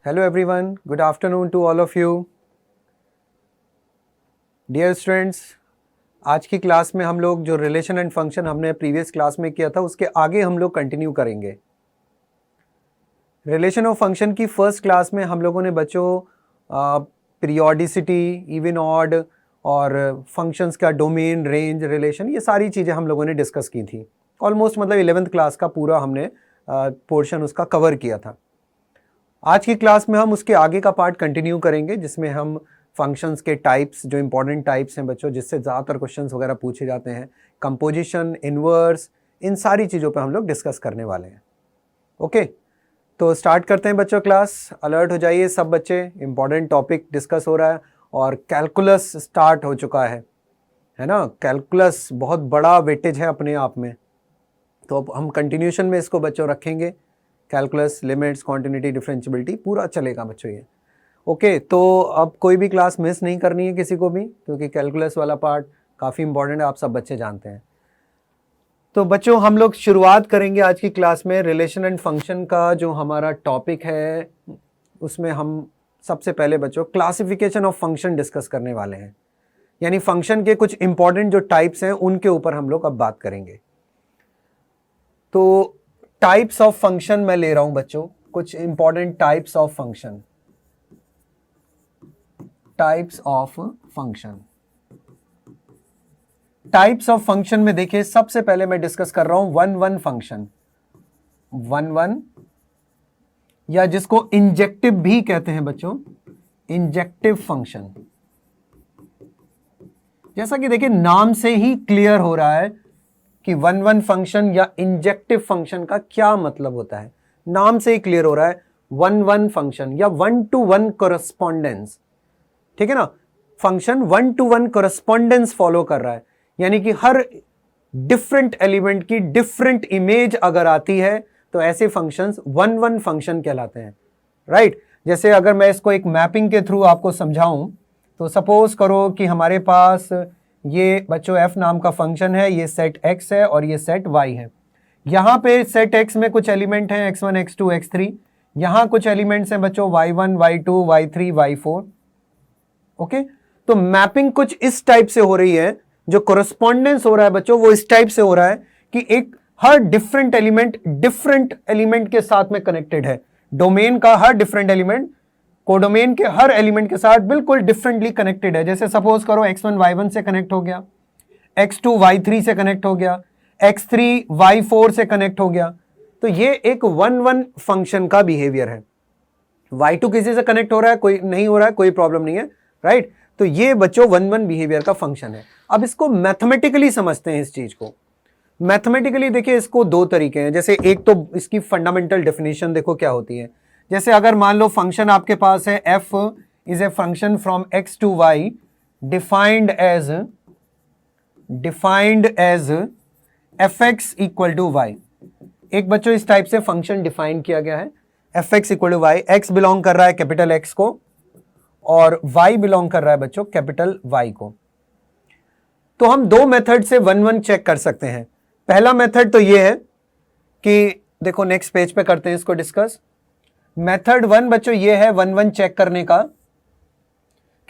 Hello everyone, good afternoon to all of you. Dear students, आज की class में हम लोग जो रिलेशन एंड फंक्शन हमने प्रीवियस क्लास में किया था उसके आगे हम लोग कंटिन्यू करेंगे। रिलेशन और फंक्शन की फर्स्ट क्लास में हम लोगों ने बच्चों पीरियोडिसिटी, इवन ऑड और फंक्शंस का डोमेन, रेंज, रिलेशन, ये सारी चीज़ें हम लोगों ने डिस्कस की थी। ऑलमोस्ट मतलब 11th क्लास का पूरा हमने पोर्शन उसका कवर किया था। आज की क्लास में हम उसके आगे का पार्ट कंटिन्यू करेंगे जिसमें हम फंक्शंस के टाइप्स, जो इंपॉर्टेंट टाइप्स हैं बच्चों, जिससे ज़्यादातर क्वेश्चंस वगैरह पूछे जाते हैं, कंपोजिशन, इन्वर्स, इन सारी चीज़ों पे हम लोग डिस्कस करने वाले हैं। ओके, तो स्टार्ट करते हैं बच्चों क्लास। अलर्ट हो जाइए सब बच्चे, इंपॉर्टेंट टॉपिक डिस्कस हो रहा है और कैलकुलस स्टार्ट हो चुका है ना। कैलकुलस बहुत बड़ा वेटेज है अपने आप में, तो अब हम कंटिन्यूशन में इसको बच्चों रखेंगे। कैलकुलस, लिमिट्स, कॉन्टिन्यूटी, डिफरेंशिएबिलिटी पूरा चलेगा बच्चों ये। ओके, तो अब कोई भी क्लास मिस नहीं करनी है किसी को भी, क्योंकि कैलकुलस वाला पार्ट काफ़ी इंपॉर्टेंट है, आप सब बच्चे जानते हैं। तो बच्चों हम लोग शुरुआत करेंगे आज की क्लास में रिलेशन एंड फंक्शन का। जो हमारा टॉपिक है उसमें हम सबसे पहले बच्चों क्लासिफिकेशन ऑफ फंक्शन डिस्कस करने वाले हैं, यानी फंक्शन के कुछ इंपॉर्टेंट जो टाइप्स हैं उनके ऊपर हम लोग अब बात करेंगे। तो टाइप्स ऑफ फंक्शन मैं ले रहा हूं बच्चों, कुछ important types of function. Types of function, types of function में देखिए सबसे पहले मैं डिस्कस कर रहा हूं one one function. One one या जिसको इंजेक्टिव भी कहते हैं बच्चों, इंजेक्टिव फंक्शन। जैसा कि देखिए नाम से ही क्लियर हो रहा है कि वन वन फंक्शन या इंजेक्टिव फंक्शन का क्या मतलब होता है। नाम से ही क्लियर हो रहा है, वन वन फंक्शन या वन टू वन कोरेस्पोंडेंस, ठीक है ना। Function one two one correspondence follow कर रहा है, यानी कि हर डिफरेंट एलिमेंट की डिफरेंट इमेज अगर आती है तो ऐसे फंक्शंस वन वन फंक्शन कहलाते हैं, राइट। जैसे अगर मैं इसको एक मैपिंग के थ्रू आपको समझाऊं तो सपोज करो कि हमारे पास ये बच्चों f नाम का फंक्शन है, ये सेट x है और ये सेट y है। यहां पे सेट x में कुछ एलिमेंट हैं x1, x2, x3, यहां कुछ एलिमेंट्स हैं बच्चों y1, y2, y3, y4। Okay, तो मैपिंग कुछ इस टाइप से हो रही है, जो कोरेस्पोंडेंस हो रहा है बच्चों वो इस टाइप से हो रहा है कि एक हर डिफरेंट एलिमेंट के साथ में कनेक्टेड है। डोमेन का हर डिफरेंट एलिमेंट कोडोमेन के हर एलिमेंट के साथ बिल्कुल डिफरेंटली कनेक्टेड है। जैसे सपोज करो x1 y1 से कनेक्ट हो गया, x2 y3 से कनेक्ट हो गया, x3 y4 से कनेक्ट हो गया। तो ये एक वन वन फंक्शन का बिहेवियर है। y2 किसी से कनेक्ट हो रहा है, कोई नहीं हो रहा है, कोई प्रॉब्लम नहीं है, राइट। तो ये बच्चों वन वन बिहेवियर का फंक्शन है। अब इसको मैथमेटिकली समझते हैं इस चीज को। मैथमेटिकली देखिए इसको दो तरीके हैं। जैसे एक तो इसकी फंडामेंटल डेफिनेशन देखो क्या होती है। जैसे अगर मान लो फंक्शन आपके पास है f is a function from x to y defined as fx equal to y। एक बच्चों इस टाइप से फंक्शन डिफाइन किया गया है, fx equal to y। x belong कर रहा है कैपिटल X को और y बिलोंग कर रहा है बच्चों कैपिटल Y को। तो हम दो मेथड से वन वन चेक कर सकते हैं। पहला मेथड तो ये है कि देखो नेक्स्ट पेज पे करते हैं इसको डिस्कस। मेथड वन बच्चों ये है वन वन चेक करने का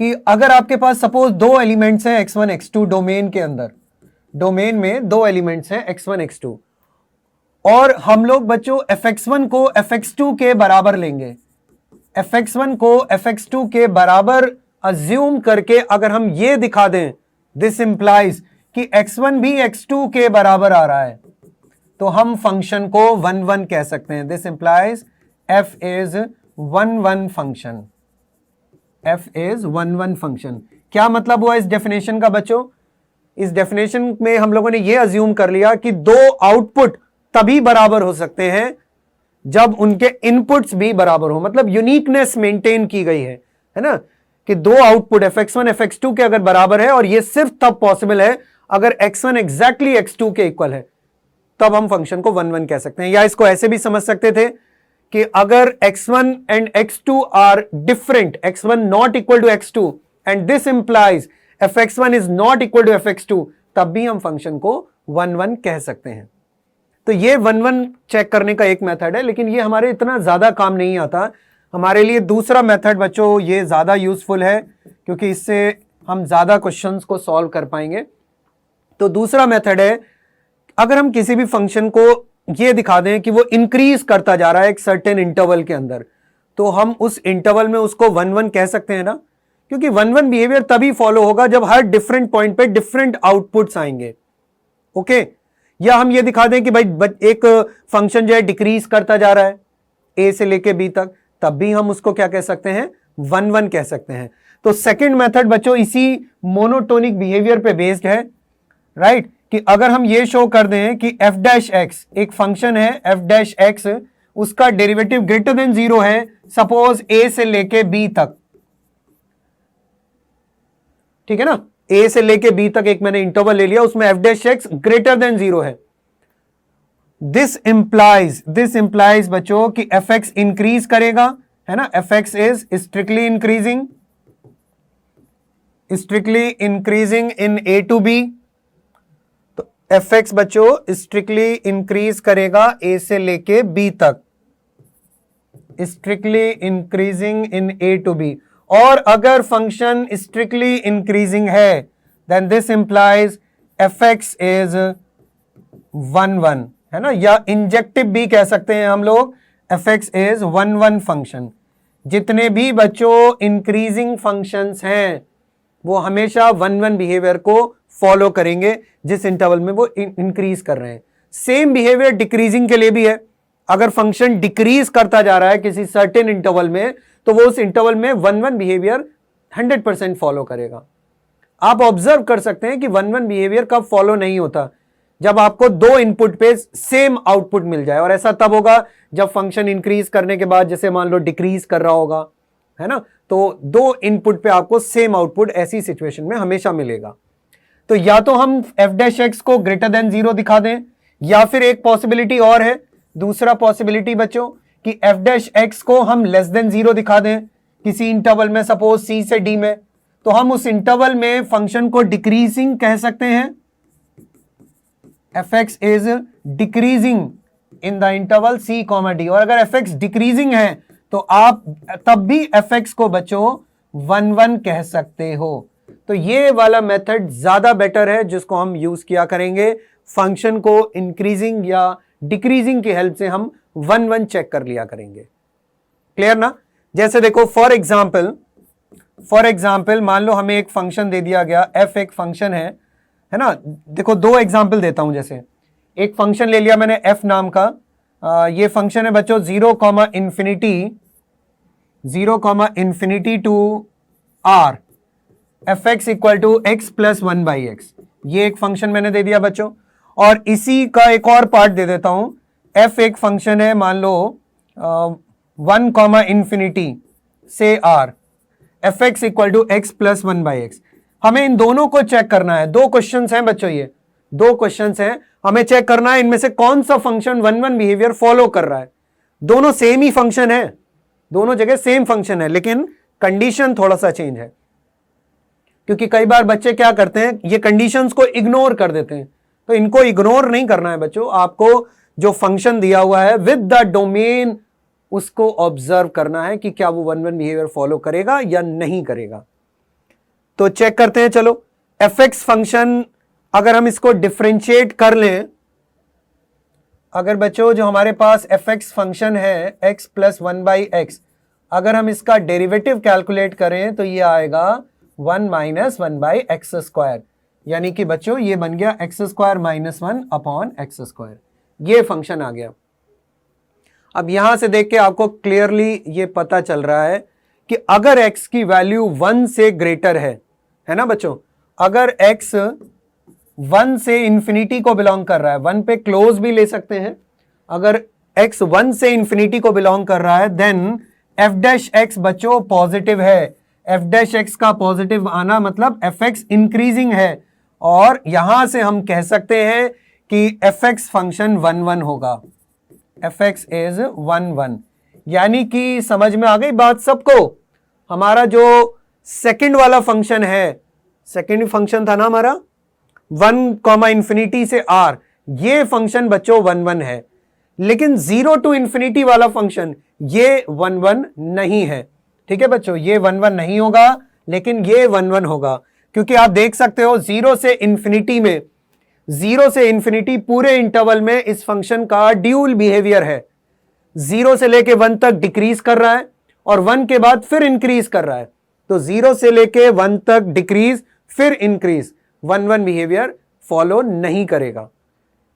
कि अगर आपके पास सपोज दो एलिमेंट्स हैं x1 x2 डोमेन के अंदर, डोमेन में दो एलिमेंट्स हैं x1 x2 और हम लोग बच्चों fx1 को fx2 के बराबर लेंगे। fx1 को fx2 के बराबर अज्यूम करके अगर हम ये दिखा दें, दिस इंप्लाइज कि x1 भी x2 के बराबर आ रहा है, तो हम फंक्शन को वन वन कह सकते हैं। This implies f is one one function. f is one one function. क्या मतलब हुआ इस डेफिनेशन का बच्चों? इस डेफिनेशन में हम लोगों ने यह अज्यूम कर लिया कि दो आउटपुट तभी बराबर हो सकते हैं जब उनके इनपुट्स भी बराबर हो, मतलब यूनिकनेस मेंटेन की गई है ना, कि दो आउटपुट fx1 fx2 के अगर बराबर है, और यह सिर्फ तब पॉसिबल है अगर x1 एग्जैक्टली x2 के इक्वल है, तब हम फंक्शन को वन वन कह सकते हैं। या इसको ऐसे भी समझ सकते थे कि अगर x1 and x2 are different, x1 not equal to x2 and this implies fx1 is not equal to fx2, तब भी हम फंक्शन को वन वन कह सकते हैं। तो ये वन वन चेक करने का एक मेथड है, लेकिन ये हमारे इतना ज्यादा काम नहीं आता। हमारे लिए दूसरा मेथड बच्चों ये ज्यादा यूजफुल है, क्योंकि इससे हम ज्यादा क्वेश्चंस को सॉल्व कर पाएंगे। तो दूसरा मेथड है, अगर हम किसी भी फंक्शन को ये दिखा दें कि वो इंक्रीज करता जा रहा है एक सर्टेन इंटरवल के अंदर, तो हम उस इंटरवल में उसको 1-1 कह सकते हैं ना, क्योंकि 1-1 बिहेवियर तभी फॉलो होगा जब हर डिफरेंट पॉइंट पे डिफरेंट आउटपुट्स आएंगे। ओके, या हम ये दिखा दें कि भाई एक फंक्शन जो है डिक्रीज करता जा रहा है ए से लेके बी तक, तब भी हम उसको क्या कह सकते हैं, 1-1 कह सकते हैं। तो सेकंड मेथड बच्चों इसी मोनोटोनिक बिहेवियर पे बेस्ड है, राइट, कि अगर हम ये शो कर दें कि f डैश एक्स एक फंक्शन है, f डैश एक्स उसका डेरिवेटिव ग्रेटर देन 0 है, सपोज a से लेके b तक, ठीक है ना, a से लेके b तक एक मैंने इंटरवल ले लिया, उसमें f dash x greater than 0 है। दिस इंप्लाइज बच्चों कि fx इंक्रीज करेगा, है ना, fx is strictly increasing in a to b। तो fx बच्चों स्ट्रिक्टली इंक्रीज करेगा a से लेके b तक, strictly increasing in a to b। और अगर फंक्शन स्ट्रिक्टली इंक्रीजिंग है, then this implies fx is 1-1, है ना, या इंजेक्टिव भी कह सकते हैं हम लोग, fx इज 1-1 फंक्शन। जितने भी बच्चों इंक्रीजिंग फंक्शंस हैं वो हमेशा 1-1 बिहेवियर को फॉलो करेंगे जिस इंटरवल में वो इंक्रीज कर रहे हैं। सेम बिहेवियर डिक्रीजिंग के लिए भी है। अगर फंक्शन डिक्रीज करता जा रहा है किसी सर्टेन इंटरवल में, तो वो उस इंटरवल में 1-1 बिहेवियर 100% फॉलो करेगा। आप ऑब्जर्व कर सकते हैं कि 1-1 बिहेवियर कब फॉलो नहीं होता, जब आपको दो इनपुट पे सेम आउटपुट मिल जाए, और ऐसा तब होगा जब फंक्शन इंक्रीज करने के बाद जैसे मान लो डिक्रीज कर रहा होगा, है ना, तो दो इनपुट पे आपको सेम आउटपुट ऐसी सिचुएशन में हमेशा मिलेगा। तो या तो हम f डैश एक्स को ग्रेटर देन 0 दिखा दें, या फिर एक पॉसिबिलिटी और है, दूसरा पॉसिबिलिटी बच्चों कि f डैश एक्स को हम लेस देन 0 दिखा दें किसी इंटरवल में, सपोज c से d में, तो हम उस इंटरवल में फंक्शन को डिक्रीजिंग कह सकते हैं, fx is decreasing in the interval c, d। और अगर fx डिक्रीजिंग है तो आप तब भी fx को बच्चों 1-1 कह सकते हो। तो ये वाला मेथड ज्यादा बेटर है जिसको हम यूज किया करेंगे, फंक्शन को इंक्रीजिंग या डिक्रीजिंग की हेल्प से हम 1-1 चेक कर लिया करेंगे। क्लियर ना? जैसे देखो फॉर एग्जाम्पल मान लो हमें एक फंक्शन दे दिया गया, f एक फंक्शन है ना। देखो दो एग्जाम्पल देता हूं। जैसे एक फंक्शन ले लिया मैंने f नाम का, ये फंक्शन है बच्चों 0,∞ to r, fx equal to x plus 1/x। ये एक फंक्शन मैंने दे दिया बच्चों, और इसी का एक और पार्ट दे देता हूं। f एक फंक्शन है मान लो 1,∞ से r, fx equal to x plus 1/x। हमें इन दोनों को चेक करना है। दो क्वेश्चंस हैं बच्चों, ये दो क्वेश्चंस हैं, हमें चेक करना है इनमें से कौन सा फंक्शन 1-1 बिहेवियर फॉलो कर रहा है। दोनों सेम ही फंक्शन है, दोनों जगह सेम फंक्शन है, लेकिन कंडीशन थोड़ा सा चेंज है। क्योंकि कई बार बच्चे क्या करते हैं, ये कंडीशंस को इग्नोर कर देते हैं। तो इनको इग्नोर नहीं करना है बच्चों, आपको जो फंक्शन दिया हुआ है विद द डोमेन उसको ऑब्जर्व करना है कि क्या वो 1-1 बिहेवियर फॉलो करेगा या नहीं करेगा। तो चेक करते हैं। चलो fx फंक्शन अगर हम इसको डिफरेंशिएट कर लें, अगर बच्चों जो हमारे पास fx फंक्शन है x प्लस 1/x, अगर हम इसका डेरिवेटिव कैलकुलेट करें तो ये आएगा 1 माइनस 1/x², यानी कि बच्चों ये बन गया x² माइनस 1 अपॉन x²। ये फंक्शन आ गया। अब यहां से देख के आपको क्लियरली ये पता चल रहा है कि अगर x की वैल्यू 1 से ग्रेटर है ना बच्चों, अगर x 1 से इंफिनिटी को बिलोंग कर रहा है, 1 पे क्लोज भी ले सकते हैं, अगर x 1 से इंफिनिटी को बिलोंग कर रहा है, देन f डैश x बच्चों पॉजिटिव है। f डैश x का पॉजिटिव आना मतलब fx इंक्रीजिंग है, और यहां से हम कह सकते हैं कि fx फंक्शन 1-1 होगा। fx इज 1-1, यानी कि समझ में आ गई बात सबको। हमारा जो सेकंड वाला फंक्शन है, सेकंड फंक्शन था ना हमारा 1,∞ से r, ये फंक्शन बच्चों 1-1 है, लेकिन 0 to ∞ वाला फंक्शन ये 1 1 नहीं है। ठीक है बच्चों, ये 1 1 नहीं होगा, लेकिन ये 1 1 होगा, क्योंकि आप देख सकते हो 0 से इंफिनिटी पूरे इंटरवल में इस फंक्शन का ड्यूल बिहेवियर है। 0 से लेके 1 तक डिक्रीज कर रहा है और 1 के बाद फिर इंक्रीज कर रहा है। तो 0 से लेके 1 तक डिक्रीज फिर इंक्रीज, 1 1 बिहेवियर फॉलो नहीं करेगा,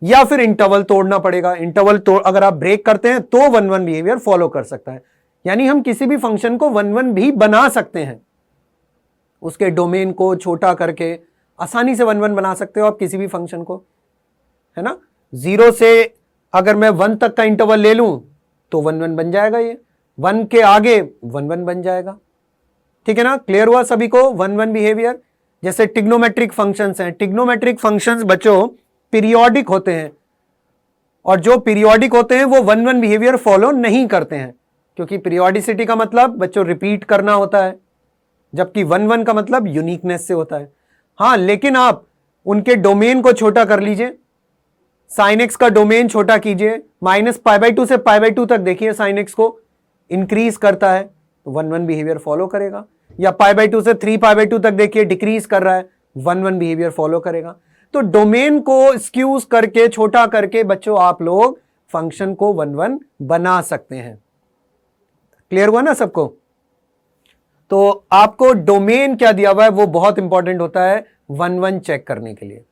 या फिर इंटरवल तोड़ना पड़ेगा। इंटरवल तोड़ अगर आप ब्रेक करते हैं तो 1 1 बिहेवियर फॉलो कर सकता है। यानी हम किसी भी फंक्शन को 1 1 भी बना सकते हैं, उसके डोमेन को छोटा करके आसानी से 1 1 बना सकते हो आप किसी भी फंक्शन को, है ना। 0 से अगर मैं 1 तक का इंटरवल ले लूं तो 1 1 बन जाएगा, ये 1 के आगे 1 1 बन जाएगा। ठीक है ना, क्लियर हुआ सभी को 1 1 बिहेवियर। जैसे ट्रिग्नोमेट्रिक फंक्शंस हैं, ट्रिग्नोमेट्रिक फंक्शंस बच्चों पीरियोडिक होते हैं, और जो पीरियोडिक होते हैं वो 1 1 बिहेवियर फॉलो नहीं करते हैं, क्योंकि पीरियोडिसिटी का मतलब बच्चों रिपीट करना होता है, जबकि 1 1 का मतलब यूनिकनेस से होता है। हाँ, लेकिन आप उनके डोमेन को छोटा कर लीजिए, साइन एक्स का डोमेन छोटा कीजिए, -π/2 से π/2 तक देखिए साइन एक्स को इंक्रीज करता है तो 1 1 बिहेवियर फॉलो करेगा, या π/2 से 3π/2 तक देखिए डिक्रीज कर रहा है, 1 1 बिहेवियर फॉलो करेगा। तो डोमेन को स्क्यूज करके छोटा करके बच्चों आप लोग फंक्शन को 1 1 बना सकते हैं। क्लियर हुआ ना सबको। तो आपको डोमेन क्या दिया हुआ है वो बहुत इंपॉर्टेंट होता है 1 1 चेक करने के लिए।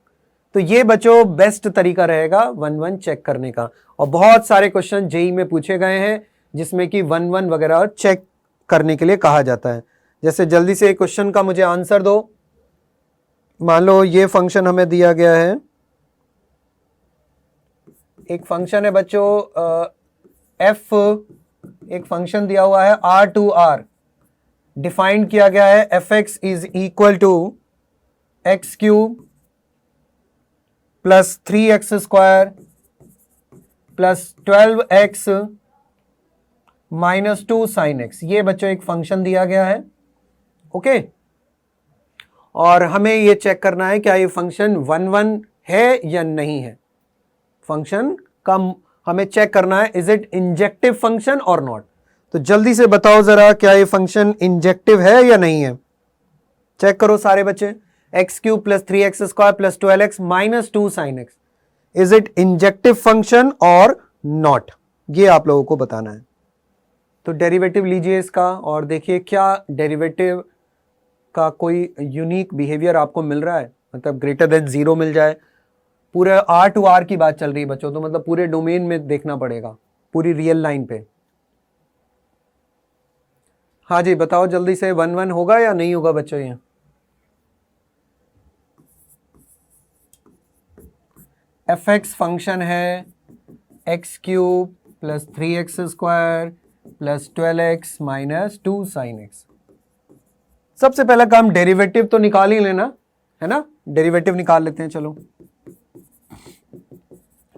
तो ये बच्चों बेस्ट तरीका रहेगा 1 1 चेक करने का, और बहुत सारे क्वेश्चन जेई में पूछे गए हैं जिसमें कि 1 1 वगैरह चेक करने के लिए कहा जाता है। जैसे जल्दी से एक क्वेश्चन का मुझे आंसर दो। मान लो ये फंक्शन हमें दिया गया है, एक फंक्शन है बच्चों एफ, एक फंक्शन दिया हुआ है R2R, डिफाइंड किया गया है fx is equal to x cube plus 3x square plus 12x minus 2 sine x. ये बच्चों एक फंक्शन दिया गया है, ओके। और हमें ये चेक करना है क्या ये फंक्शन 1 1 है या नहीं है। फंक्शन का हमें चेक करना है इज इट इंजेक्टिव फंक्शन और नॉट। तो जल्दी से बताओ जरा क्या ये फंक्शन इंजेक्टिव है या नहीं है। चेक करो सारे बच्चे, x cube plus 3x square plus 12x minus 2 sine x, is it injective function और नॉट, ये आप लोगों को बताना है। तो डेरिवेटिव लीजिए इसका और देखिए क्या डेरिवेटिव का कोई यूनिक बिहेवियर आपको मिल रहा है, मतलब ग्रेटर देन 0 मिल जाए। पूरे R2R की बात चल रही है बच्चों, तो मतलब पूरे डोमेन में देखना पड़ेगा, पूरी रियल लाइन पे। हाँ जी बताओ जल्दी से, 1 1 होगा या नहीं होगा बच्चों। ये fx फंक्शन है x cube plus 3x square plus 12x minus 2 sine x. सबसे पहला काम डेरिवेटिव तो निकाल ही लेना है ना, डेरिवेटिव निकाल लेते हैं चलो।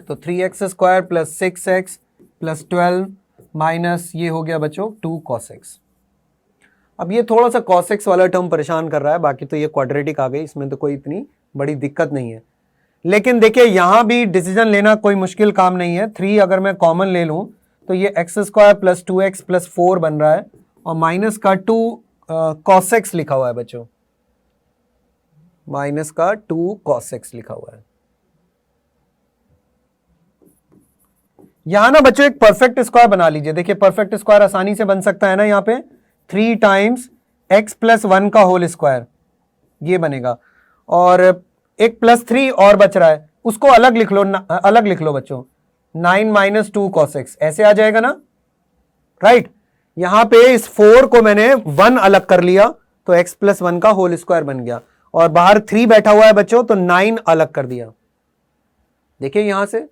तो 3x square plus 6x plus 12 minus ये हो गया बच्चों 2 cos x। अब ये थोड़ा सा cos x वाला टर्म परेशान कर रहा है, बाकी तो ये क्वाड्रेटिक आ गई, इसमें तो कोई इतनी बड़ी दिक्कत नहीं है। लेकिन देखिए यहां भी डिसीजन लेना कोई मुश्किल काम नहीं है। 3 अगर मैं कॉमन ले लूं तो ये x square plus 2x plus 4 बन रहा है, और माइनस का 2 cos x लिखा हुआ है बच्चों, माइनस का 2 cos x लिखा हुआ है। यहां ना बच्चों एक परफेक्ट स्क्वायर बना लीजिए। देखिए परफेक्ट स्क्वायर आसानी से बन सकता है ना, यहां पे 3 टाइम्स x प्लस 1 का होल स्क्वायर ये बनेगा, और एक प्लस 3 और बच रहा है, उसको अलग लिख लो, अलग लिख लो बच्चों, 9 माइनस 2 cos x ऐसे आ जाएगा ना, राइट। यहां पे इस 4 को मैंने 1 अलग कर लिया तो x प्लस 1 का होल स्क्वायर बन गया, और बाहर 3 बैठा हुआ है बच्चों तो 9 अलग कर दिया। देखिए यहां से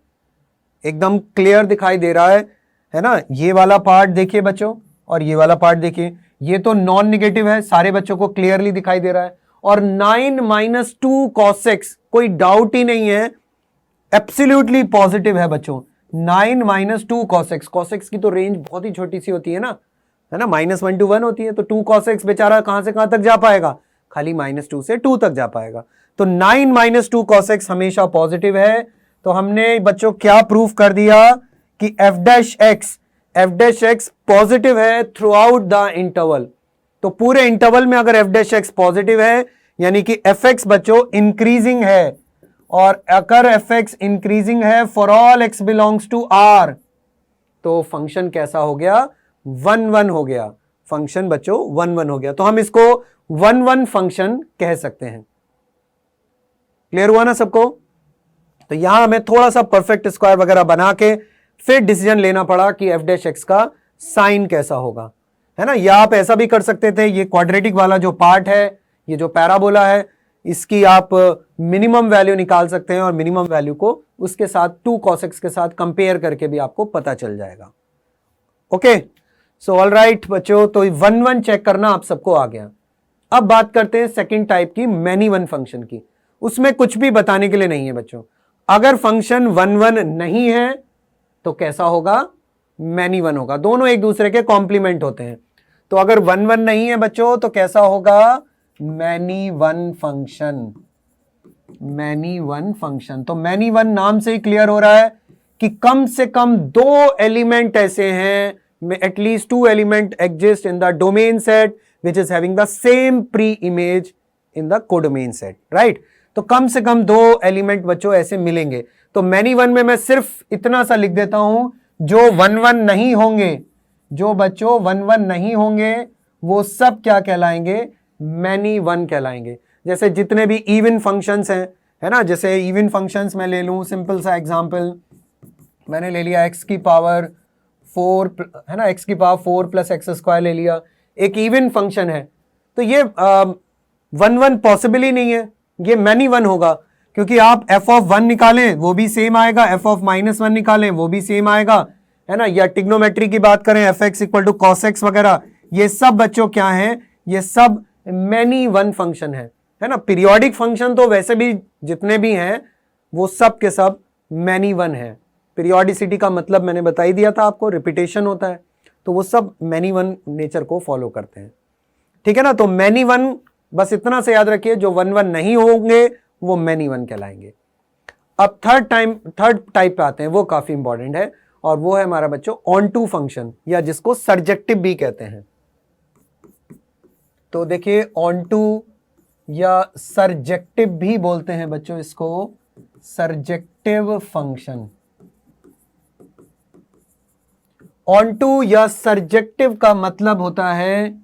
एकदम क्लियर दिखाई दे रहा है ना। ये वाला पार्ट देखिए बच्चों, और ये वाला पार्ट देखिए, ये तो नॉन निगेटिव है, सारे बच्चों को क्लियरली दिखाई दे रहा है। और 9 माइनस 2 cos x कोई डाउट ही नहीं है, एब्सोल्युटली पॉजिटिव है बच्चों। 9 माइनस 2 cos x की तो रेंज बहुत ही छोटी सी होती है ना, -1 to 1 होती है, तो 2 cos x बेचारा कहां से कहां तक जा पाएगा, खाली -2 से 2 तक जा पाएगा। तो 9 माइनस 2 cos x हमेशा पॉजिटिव है। तो हमने बच्चों क्या प्रूफ कर दिया कि f dash x F dash x positive है थ्रू आउट द इंटरवल, तो पूरे इंटरवल में अगर एफ डैश एक्स पॉजिटिव है यानी कि एफ एक्स बच्चों इंक्रीजिंग है, और अगर एफ एक्स इंक्रीजिंग है for all x belongs to r, तो फंक्शन कैसा हो गया? 1-1 हो गया। फंक्शन बच्चों 1-1 हो गया, तो हम इसको 1-1 फंक्शन कह सकते हैं। क्लियर हुआ ना सबको? तो यहां हमें थोड़ा सा परफेक्ट स्क्वायर वगैरह बना के फिर डिसीजन लेना पड़ा कि एफ डैश एक्स का साइन कैसा होगा, है ना। या आप ऐसा भी कर सकते थे, ये क्वाड्रेटिक वाला जो पार्ट है, ये जो पैराबोला है, इसकी आप मिनिमम वैल्यू निकाल सकते हैं और मिनिमम वैल्यू को उसके साथ 2 cos x के साथ कंपेयर करके भी आपको पता चल जाएगा। ओके, सो ऑल राइट बच्चों, तो 1-1 चेक करना आप सबको आ गया। अब बात करते हैं सेकंड टाइप की, मैनी वन फंक्शन की। उसमें कुछ भी बताने के लिए नहीं है बच्चों। अगर फंक्शन 1-1 नहीं है तो कैसा होगा? मैनी वन होगा। दोनों एक दूसरे के कॉम्प्लीमेंट होते हैं। तो अगर 1-1 नहीं है बच्चों तो कैसा होगा? Many one function. Many one function, तो मैनी वन नाम से ही क्लियर हो रहा है कि कम से कम 2 एलिमेंट ऐसे हैं, at least 2 element exist in the domain set which is having the same pre image in the codomain set, right. तो कम से कम 2 एलिमेंट बच्चों ऐसे मिलेंगे। तो मैनी वन में मैं सिर्फ इतना सा लिख देता हूं, जो 1-1 नहीं होंगे, जो बच्चों 1-1 नहीं होंगे वो सब क्या कहलाएंगे? मैनी वन कहलाएंगे। जैसे जितने भी इवन फंक्शंस हैं, है ना, जैसे इवन फंक्शंस मैं ले लूं, सिंपल सा एग्जांपल मैंने ले लिया x की पावर 4, है ना, x की पावर 4 प्लस एक्स स्क्वायर ले लिया, एक इवन फंक्शन है। तो ये 1-1 पॉसिबल ही नहीं है, ये मैनी वन होगा, क्योंकि आप f ऑफ 1 निकालें वो भी सेम आएगा, f ऑफ -1 निकालें वो भी सेम आएगा, है ना। या टिग्नोमेट्री की बात करें, f x equal to cos x वगैरह, ये सब बच्चों क्या है? ये सब मैनी वन फंक्शन है ना। पीरियोडिक फंक्शन तो वैसे भी जितने भी हैं वो सब के सब मैनी वन है। पीरियोडिसिटी का मतलब मैंने बता ही दिया था आपको, रिपीटेशन होता है, तो वो सब मैनी वन नेचर को फॉलो करते हैं, ठीक है ना। तो मैनी वन बस इतना से याद रखिए, जो 1-1 नहीं होंगे वो मैनी वन कहलाएंगे। अब थर्ड टाइप पे आते हैं, वो काफी इंपॉर्टेंट है, और वो है हमारा बच्चों ऑन टू फंक्शन, या जिसको सर्जेक्टिव भी कहते हैं। तो देखिए ऑन टू या सर्जेक्टिव भी बोलते हैं बच्चों इसको, सर्जेक्टिव फंक्शन। ऑन टू या सर्जेक्टिव का मतलब होता है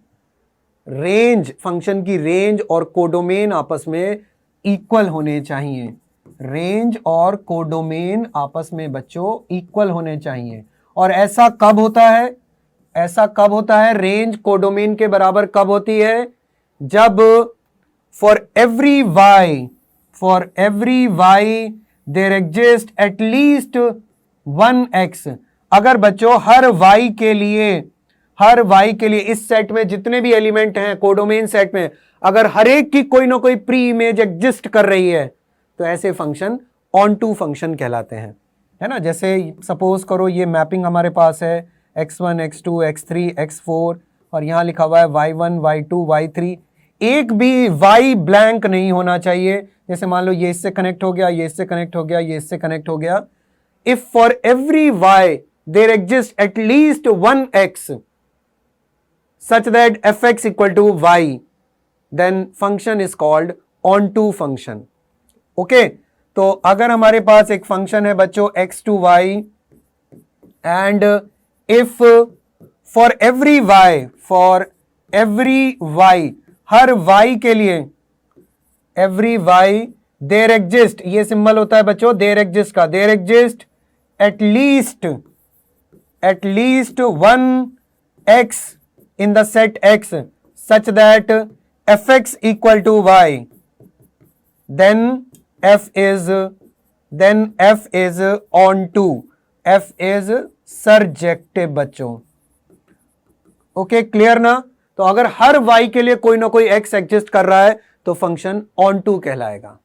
रेंज, फंक्शन की रेंज और कोडोमेन आपस में इक्वल होने चाहिए। रेंज और कोडोमेन आपस में बच्चों इक्वल होने चाहिए। और ऐसा कब होता है? ऐसा कब होता है? रेंज कोडोमेन के बराबर कब होती है? जब for every y there exist at least 1 x। अगर बच्चों हर y के लिए इस सेट में जितने भी एलिमेंट हैं कोडोमेन सेट में, अगर हर एक की कोई ना कोई प्री इमेज एग्जिस्ट कर रही है, तो ऐसे फंक्शन ऑन टू फंक्शन कहलाते हैं, है ना। जैसे सपोज करो ये मैपिंग हमारे पास है x1 x2 x3 x4, और यहां लिखा हुआ है y1 y2 y3। एक भी y ब्लैंक नहीं होना चाहिए। जैसे मान लो ये इससे कनेक्ट हो गया, ये इससे कनेक्ट हो गया, ये इससे कनेक्ट हो गया। If for every y there exist at least 1 x such that fx equal to y, then function is called onto function. Okay, तो अगर हमारे पास एक फंक्शन है बच्चों x to y, and if for every y her y के लिए every y there exist, ये symbol होता है बच्चों there exist का, there exist at least 1 x in the set x such that fx equal to y, then f is onto, f is surjective बच्चों। Okay, clear ना। तो अगर हर y के लिए कोई ना कोई x एग्जिस्ट कर रहा है तो फंक्शन ऑन टू कहलाएगा।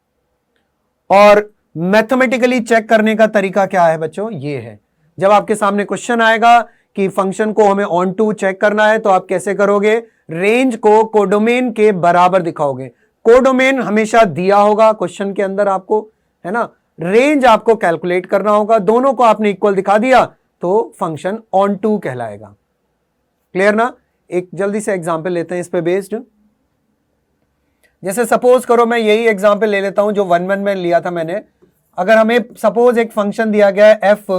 और मैथमेटिकली चेक करने का तरीका क्या है बच्चों? ये है, जब आपके सामने क्वेश्चन आएगा कि फंक्शन को हमें ऑन टू चेक करना है, तो आप कैसे करोगे? रेंज को कोडोमेन के बराबर दिखाओगे। कोडोमेन हमेशा दिया होगा क्वेश्चन के अंदर आपको, है ना। रेंज आपको कैलकुलेट करना होगा, दोनों को आपने इक्वल दिखा दिया तो फंक्शन ऑन टू कहलाएगा। क्लियर ना? एक जल्दी से एग्जांपल लेते हैं इस पे बेस्ड। जैसे सपोज करो मैं यही एग्जांपल ले लेता हूं जो 1 1 में लिया था मैंने। अगर हमें सपोज एक फंक्शन दिया गया है एफ,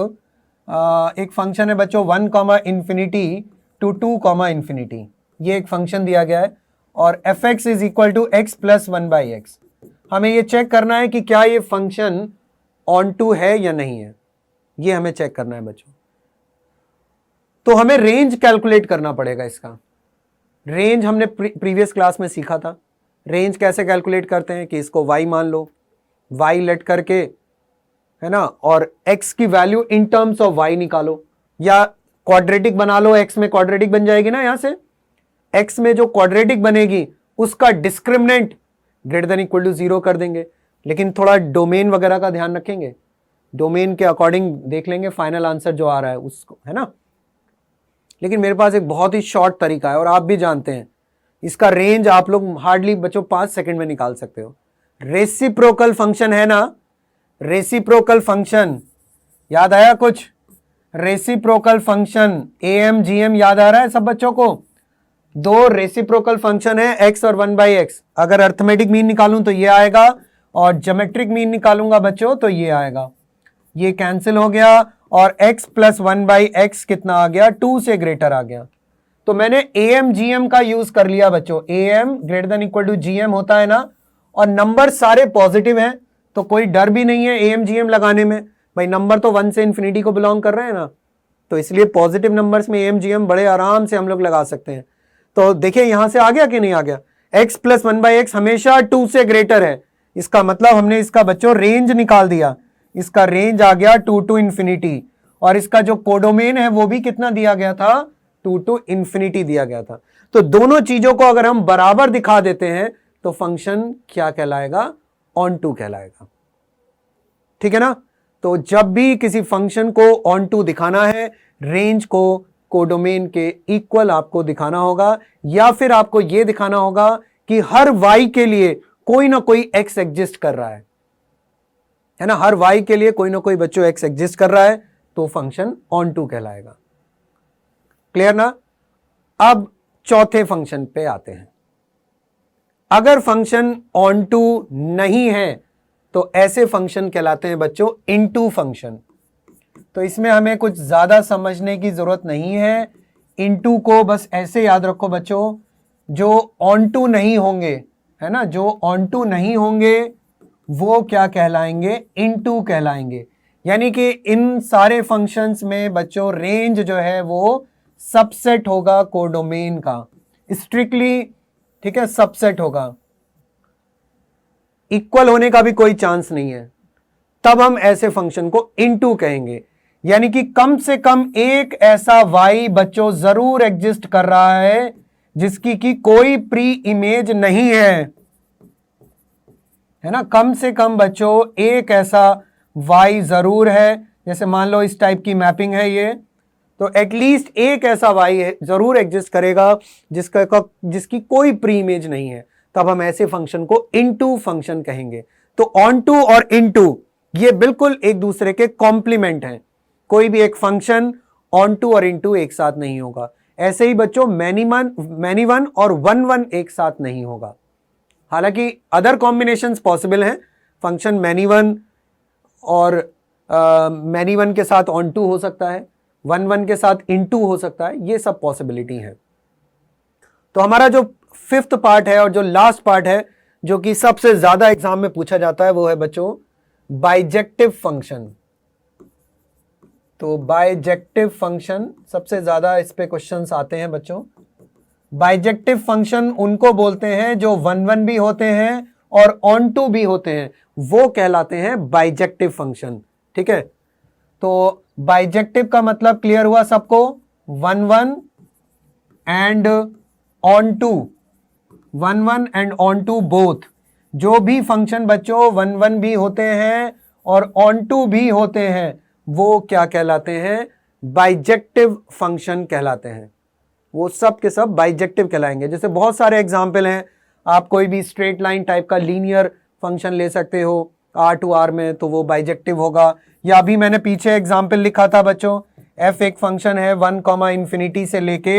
एक फंक्शन है बच्चों 1 इंफिनिटी टू 2 इंफिनिटी, ये एक फंक्शन दिया गया है और f x is equal to x plus 1/x। हमें ये चेक करना है कि क्या ये फंक्शन ऑन टू है या नहीं है, ये हमें चेक करना है बच्चों। तो हमें रेंज कैलकुलेट करना पड़ेगा। इसका रेंज हमने प्रीवियस क्लास में सीखा था। रेंज कैसे कैलकुलेट करते हैं कि इसको y मान लो, y लेट करके, है ना, और x की value in terms of y निकालो या क्वाड्रेटिक बना लो। x में क्वाड्रेटिक बन जाएगी ना, यहां से x में जो क्वाड्रेटिक बनेगी उसका discriminant greater than equal to 0 कर देंगे। लेकिन थोड़ा डोमेन वगैरह का ध्यान रखेंगे, डोमेन के अकॉर्डिंग देख लेंगे फाइनल आंसर जो आ रहा है उसको, है ना। लेकिन मेरे पास एक बहुत ही शॉर्ट तरीका है और आप भी जानते हैं इसका रेंज आप लोग हार्डली बच्चों 5 सेकंड में निकाल सकते हो। रेसिप्रोकल फंक्शन है ना, रेसिप्रोकल फंक्शन याद आया कुछ? रेसिप्रोकल फंक्शन AMGM याद आ रहा है सब बच्चों को? दो रेसिप्रोकल फंक्शन है x और 1/x। अगर अर्थमेटिक मीन निकालूं तो ये आएगा और ज्योमेट्रिक मीन निकालूंगा बच्चों तो ये आएगा। ये कैंसिल हो गया और x प्लस 1/x कितना आ गया? 2 से ग्रेटर आ गया। तो मैंने AMGM का यूज कर लिया बच्चों। AM greater than equal to GM होता है ना, और नंबर सारे पॉजिटिव हैं तो कोई डर भी नहीं है AMGM लगाने में। भाई नंबर तो 1 से इंफिनिटी को बिलोंग कर रहे हैं ना, तो इसलिए पॉजिटिव नंबर्स में AMGM बड़े आराम से हम लोग लगा सकते हैं। तो देखिए यहां से आ गया कि नहीं आ गया? x प्लस 1/x हमेशा 2 से ग्रेटर है। इसका मतलब हमने इसका बच्चों रेंज निकाल दिया। इसका रेंज आ गया 2 टू इंफिनिटी, और इसका जो कोडोमेन है वो भी कितना दिया गया था? 2 टू इंफिनिटी दिया गया था। तो दोनों चीजों को अगर हम बराबर दिखा देते हैं तो फंक्शन क्या कहलाएगा? ऑन टू कहलाएगा। ठीक है ना? तो जब भी किसी फंक्शन को ऑन टू दिखाना है, रेंज को कोडोमेन के इक्वल आपको दिखाना होगा, या फिर आपको यह दिखाना होगा कि हर y के लिए कोई ना कोई x एग्जिस्ट कर रहा है ना, हर y के लिए कोई ना कोई बच्चों x एग्जिस्ट कर रहा है, तो फंक्शन ऑन टू कहलाएगा। क्लियर ना? अब चौथे फंक्शन पे आते हैं। अगर फंक्शन ऑन टू नहीं है तो ऐसे फंक्शन कहलाते हैं बच्चों इनटू फंक्शन। तो इसमें हमें कुछ ज्यादा समझने की जरूरत नहीं है। इनटू को बस ऐसे याद रखो बच्चों, जो ऑन टू नहीं होंगे, है ना, जो ऑन टू नहीं होंगे वो क्या कहलाएंगे? इनटू कहलाएंगे। यानी कि इन सारे फंक्शंस में बच्चों रेंज जो है वो सबसेट होगा कोडोमेन का, स्ट्रिक्टली, ठीक है, सबसेट होगा। इक्वल होने का भी कोई चांस नहीं है। तब हम ऐसे फंक्शन को इनटू कहेंगे। यानी कि कम से कम एक ऐसा y बच्चों जरूर एग्जिस्ट कर रहा है जिसकी कि कोई प्री इमेज नहीं है ना। कम से कम बच्चों एक ऐसा y जरूर है। जैसे मान लो इस टाइप की मैपिंग है ये, तो एटलीस्ट एक ऐसा y जरूर एग्जिस्ट करेगा जिसकी कोई प्री इमेज नहीं है। तब हम ऐसे फंक्शन को इनटू फंक्शन कहेंगे। तो ऑन टू और इनटू ये बिल्कुल एक दूसरे के कॉम्प्लीमेंट हैं। कोई भी एक फंक्शन ऑन टू और इनटू एक साथ नहीं होगा। ऐसे ही बच्चों मैनी वन और वन वन एक साथ नहीं होगा। हालांकि अदर कॉम्बिनेशंस पॉसिबल हैं। फंक्शन मैनी वन और मैनी वन के साथ ऑन टू हो सकता है, वन वन के साथ इनटू हो सकता है, ये सब पॉसिबिलिटी है। तो हमारा जो फिफ्थ पार्ट है और जो लास्ट पार्ट है जो कि सबसे ज्यादा एग्जाम में पूछा जाता है वो है बच्चों बाइजेक्टिव फंक्शन। तो बाइजेक्टिव फंक्शन सबसे ज्यादा इस पे क्वेश्चंस आते हैं बच्चों। बाइजेक्टिव फंक्शन उनको बोलते हैं जो वन वन भी होते हैं और ऑन टू भी होते हैं, वो कहलाते हैं बाइजेक्टिव फंक्शन। ठीक है, तो बाइजेक्टिव का मतलब क्लियर हुआ सबको? One one and onto, one one and onto both. जो भी फंक्शन बच्चों वन वन भी होते हैं और ऑन टू भी होते हैं वो क्या कहलाते हैं? बाइजेक्टिव फंक्शन कहलाते हैं। वो सब के सब बाइजेक्टिव कहलाएंगे। जैसे बहुत सारे एग्जाम्पल हैं, आप कोई भी स्ट्रेट लाइन टाइप का लीनियर फंक्शन ले सकते हो R टू R में, तो वो बाइजेक्टिव होगा। या अभी मैंने पीछे एग्जाम्पल लिखा था बच्चों एफ एक फंक्शन है 1 कॉमा इन्फिनिटी से लेके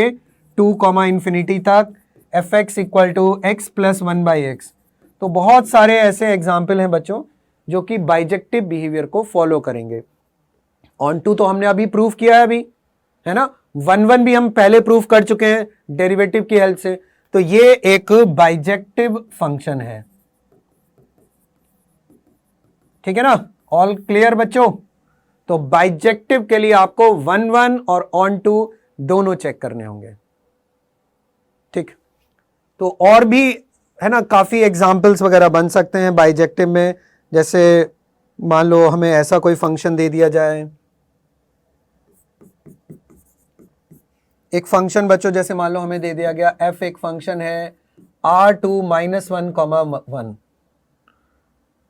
2 कॉमा इन्फिनिटी तक, f x equal to x plus 1/x। तो बहुत सारे ऐसे एग्जाम्पल हैं बच्चों जो कि बाइजेक्टिव बिहेवियर को फॉलो करेंगे। ऑन टू तो हमने अभी प्रूफ किया है अभी, है ना, 1 भी हम पहले प्रूफ कर चुके हैं डेरिवेटिव की हेल्प से। तो ये एक बाइजेक्टिव फंक्शन है, ठीक है ना, ऑल क्लियर बच्चों। तो बाइजेक्टिव के लिए आपको 1 और ऑन टू दोनों चेक करने होंगे, ठीक। तो और भी है ना काफी एग्जाम्पल्स वगैरह बन सकते हैं बाइजेक्टिव में। जैसे मान लो हमें ऐसा कोई फंक्शन दे दिया जाए, एक फंक्शन बच्चों जैसे मान लो हमें दे दिया गया f एक फंक्शन है r2 -1, 1,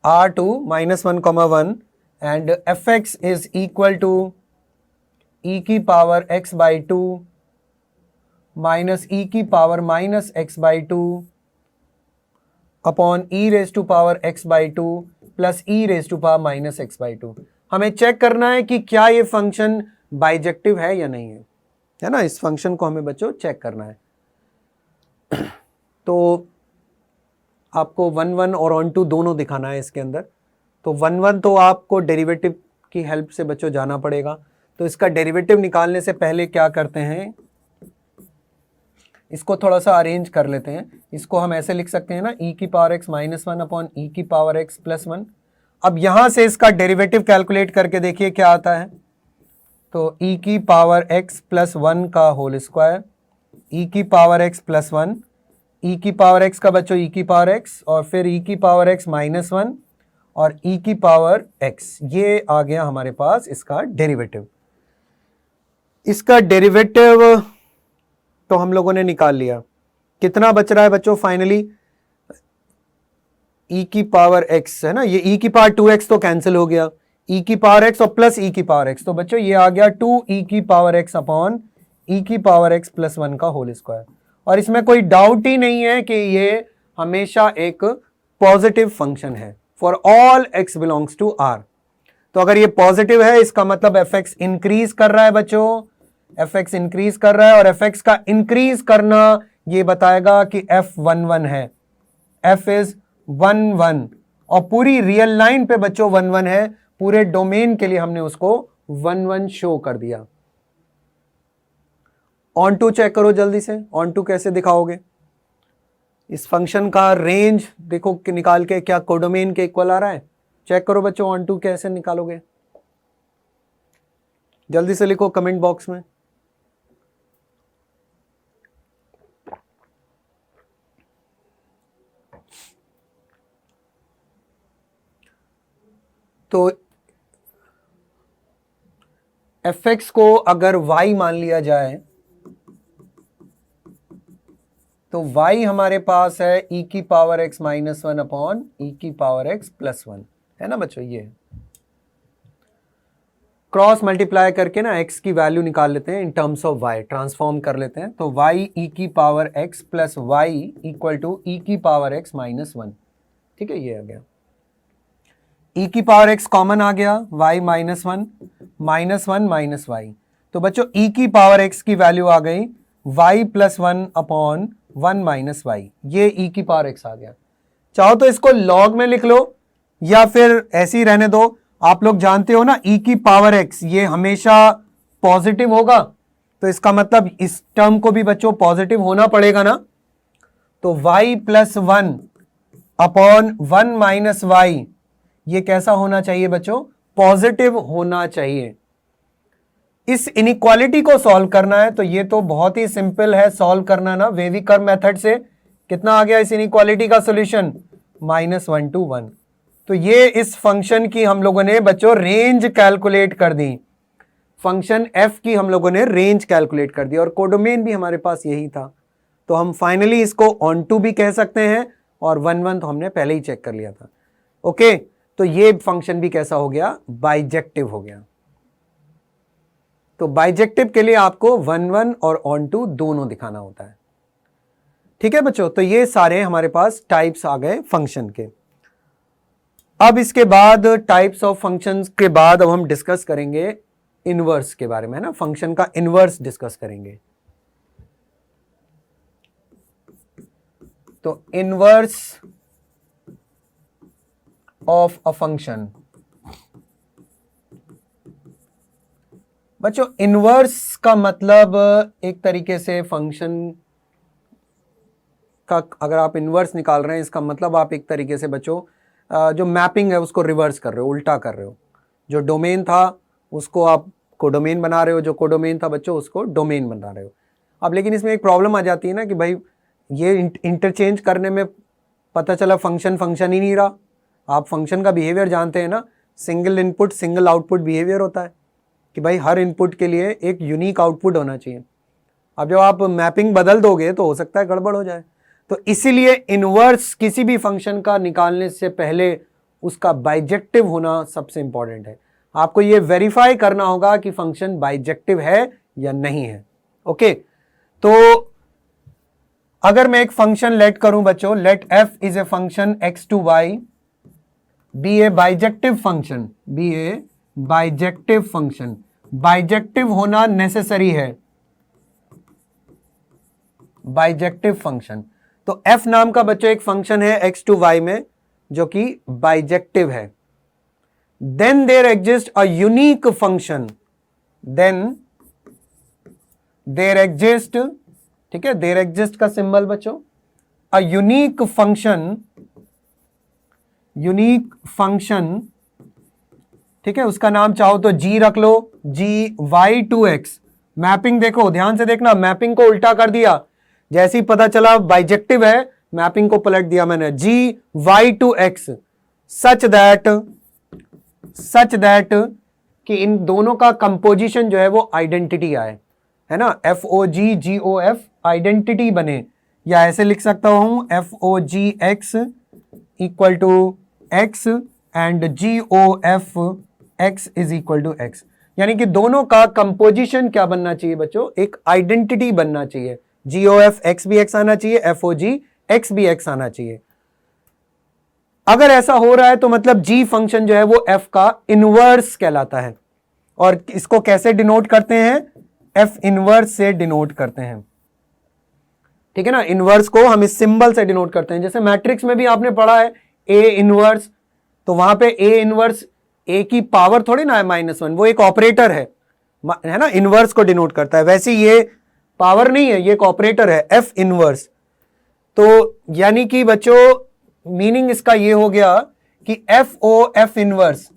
r2 -1, 1 and fx is equal to e की power x by 2 minus e की power minus x by 2 upon e raise to power x by 2 plus e raise to power minus x by 2। हमें check करना है कि क्या ये function bijective है या नहीं है ना, इस फंक्शन को हमें बच्चों चेक करना है। तो आपको 1 और ऑन टू दोनों दिखाना है इसके अंदर। तो 1 तो आपको डेरिवेटिव की हेल्प से बच्चों जाना पड़ेगा। तो इसका डेरिवेटिव निकालने से पहले क्या करते हैं, इसको थोड़ा सा अरेंज कर लेते हैं। इसको हम ऐसे लिख सकते हैं ना, e की पावर x -1 अपॉन e की पावर x प्लस 1। अब यहां से इसका डेरिवेटिव कैलकुलेट करके देखिए क्या आता है। तो e की पावर x प्लस 1 का होल स्क्वायर, e की पावर x प्लस 1, e की पावर x का बच्चों e की पावर x और फिर e की पावर x -1 और e की पावर x, ये आ गया हमारे पास इसका डेरिवेटिव। इसका डेरिवेटिव तो हम लोगों ने निकाल लिया। कितना बच रहा है बच्चों फाइनली, e की पावर x है ना, ये e की पावर 2x तो कैंसिल हो गया, e की पावर x और प्लस e की पावर x, तो बच्चों ये आ गया 2e की पावर x अपॉन e की पावर x प्लस 1 का होल स्क्वायर। और इसमें कोई डाउट ही नहीं है कि ये हमेशा एक पॉजिटिव फंक्शन है for all x belongs to r। तो अगर ये पॉजिटिव है इसका मतलब fx इंक्रीज कर रहा है बच्चों, fx इंक्रीज कर रहा है और fx का इंक्रीज करना ये बताएगा कि f 1 है, f इज 1 और पूरी रियल लाइन पे बच्चों 1 है, पूरे डोमेन के लिए हमने उसको 1 शो कर दिया। ऑन टू चेक करो जल्दी से, ऑन टू कैसे दिखाओगे, इस फंक्शन का रेंज देखो कि निकाल के क्या कोडोमेन के इक्वल आ रहा है, चेक करो बच्चों ऑन टू कैसे निकालोगे, जल्दी से लिखो कमेंट बॉक्स में। तो fx को अगर y मान लिया जाए तो y हमारे पास है e की पावर x -1 अपॉन e की पावर x प्लस 1, है ना बच्चों। ये क्रॉस मल्टीप्लाई करके ना x की वैल्यू निकाल लेते हैं in terms of y, transform कर लेते हैं। तो y e की power x plus y equal to e की पावर x -1, ठीक है, ये आ गया। e की पावर x कॉमन आ गया, y -1 y। तो बच्चों e की पावर x की वैल्यू आ गई y plus 1 upon 1 minus y, ये e की पावर x आ गया। चाहो तो इसको लॉग में लिख लो या फिर ऐसे ही रहने दो। आप लोग जानते हो ना e की पावर x ये हमेशा पॉजिटिव होगा, तो इसका मतलब इस टर्म को भी बच्चों पॉजिटिव होना पड़ेगा ना। तो y plus 1 upon 1 minus y, ये कैसा होना चाहिए बच्चों, पॉजिटिव होना चाहिए। इस इनइक्वालिटी को सॉल्व करना है तो ये तो बहुत ही सिंपल है सॉल्व करना ना, वेवी कर्व मेथड से। कितना आ गया इस इनइक्वालिटी का सॉल्यूशन, -1 to 1। तो ये इस फंक्शन की हम लोगों ने बच्चों रेंज कैलकुलेट कर दी, फंक्शन f की हम लोगों ने रेंज कैलकुलेट कर दी और कोडोमेन भी हमारे पास यही था। तो हम फाइनली इसको ऑन टू भी कह सकते हैं और 1 तो हमने पहले ही चेक कर लिया था। ओके, तो ये फंक्शन भी कैसा हो गया, बाइजेक्टिव हो गया। तो बाइजेक्टिव के लिए आपको 1 और ऑन टू दोनों दिखाना होता है, ठीक है बच्चों। तो ये सारे हमारे पास टाइप्स आ गए फंक्शन के। अब इसके बाद टाइप्स ऑफ फंक्शंस के बाद अब हम डिस्कस करेंगे इनवर्स के बारे में, है ना, फंक्शन का इनवर्स डिस्कस करेंगे। तो इनवर्स ऑफ अ फंक्शन, बच्चों इनवर्स का मतलब एक तरीके से फंक्शन का, अगर आप इनवर्स निकाल रहे हैं इसका मतलब आप एक तरीके से बच्चों जो मैपिंग है उसको रिवर्स कर रहे हो, उल्टा कर रहे हो। जो डोमेन था उसको आप कोडोमेन बना रहे हो, जो कोडोमेन था बच्चों उसको डोमेन बना रहे हो। अब लेकिन इसमें एक प्रॉब्लम आ जाती है ना कि भाई ये इंटरचेंज करने में पता चला फंक्शन फंक्शन ही नहीं रहा। आप फंक्शन का बिहेवियर जानते हैं ना, single input single output behaviour होता है कि भाई हर इनपुट के लिए एक यूनिक आउटपुट होना चाहिए। अब जब आप मैपिंग बदल दोगे तो हो सकता है गड़बड़ हो जाए। तो इसीलिए इनवर्स किसी भी फंक्शन का निकालने से पहले उसका बाइजेक्टिव होना सबसे इंपॉर्टेंट है। आपको ये वेरीफाई करना होगा कि फंक्शन बाइजेक्टिव है या नहीं है। ओके, तो अगर मैं एक फंक्शन लेट करूं बच्चों, let f is a function x to y be a bijective function, be a bijective function. Bijective होना नेसेसरी है, बाइजेक्टिव फंक्शन। तो f नाम का बच्चों एक फंक्शन है x टू y में जो कि बाइजेक्टिव है। Then there exist a unique function, then there exist, ठीक है, देयर एग्जिस्ट का सिंबल बच्चों a unique function, unique function, ठीक है, उसका नाम चाहो तो g रख लो, g y to x। Mapping देखो, ध्यान से देखना, मैपिंग को उल्टा कर दिया, जैसे ही पता चला बाइजेक्टिव है मैपिंग को पलट दिया मैंने, g y to x such that कि इन दोनों का कंपोजिशन जो है वो आइडेंटिटी आए, है ना, FOG आइडेंटिटी बने। या ऐसे लिख सकता हूं FOGX equal to x and GOFX is equal to x, यानी कि दोनों का कंपोजिशन क्या बनना चाहिए बच्चों, एक आइडेंटिटी बनना चाहिए। GOFX भी x आना चाहिए, FOGX भी x आना चाहिए। अगर ऐसा हो रहा है तो मतलब g फंक्शन जो है वो f का इनवर्स कहलाता है। और इसको कैसे डिनोट करते हैं, f इनवर्स से डिनोट करते हैं, ठीक है ना। इनवर्स को हम इस सिंबल से डिनोट करते हैं। जैसे मैट्रिक्स में भी आपने पढ़ा है A इनवर्स, तो वहां पे A इनवर्स A की पावर थोड़ी ना है -1, वो एक ऑपरेटर है ना, इनवर्स को डिनोट करता है। वैसे ये पावर नहीं है, ये एक ऑपरेटर है f इनवर्स। तो यानी कि बच्चों मीनिंग इसका ये हो गया कि f इनवर्स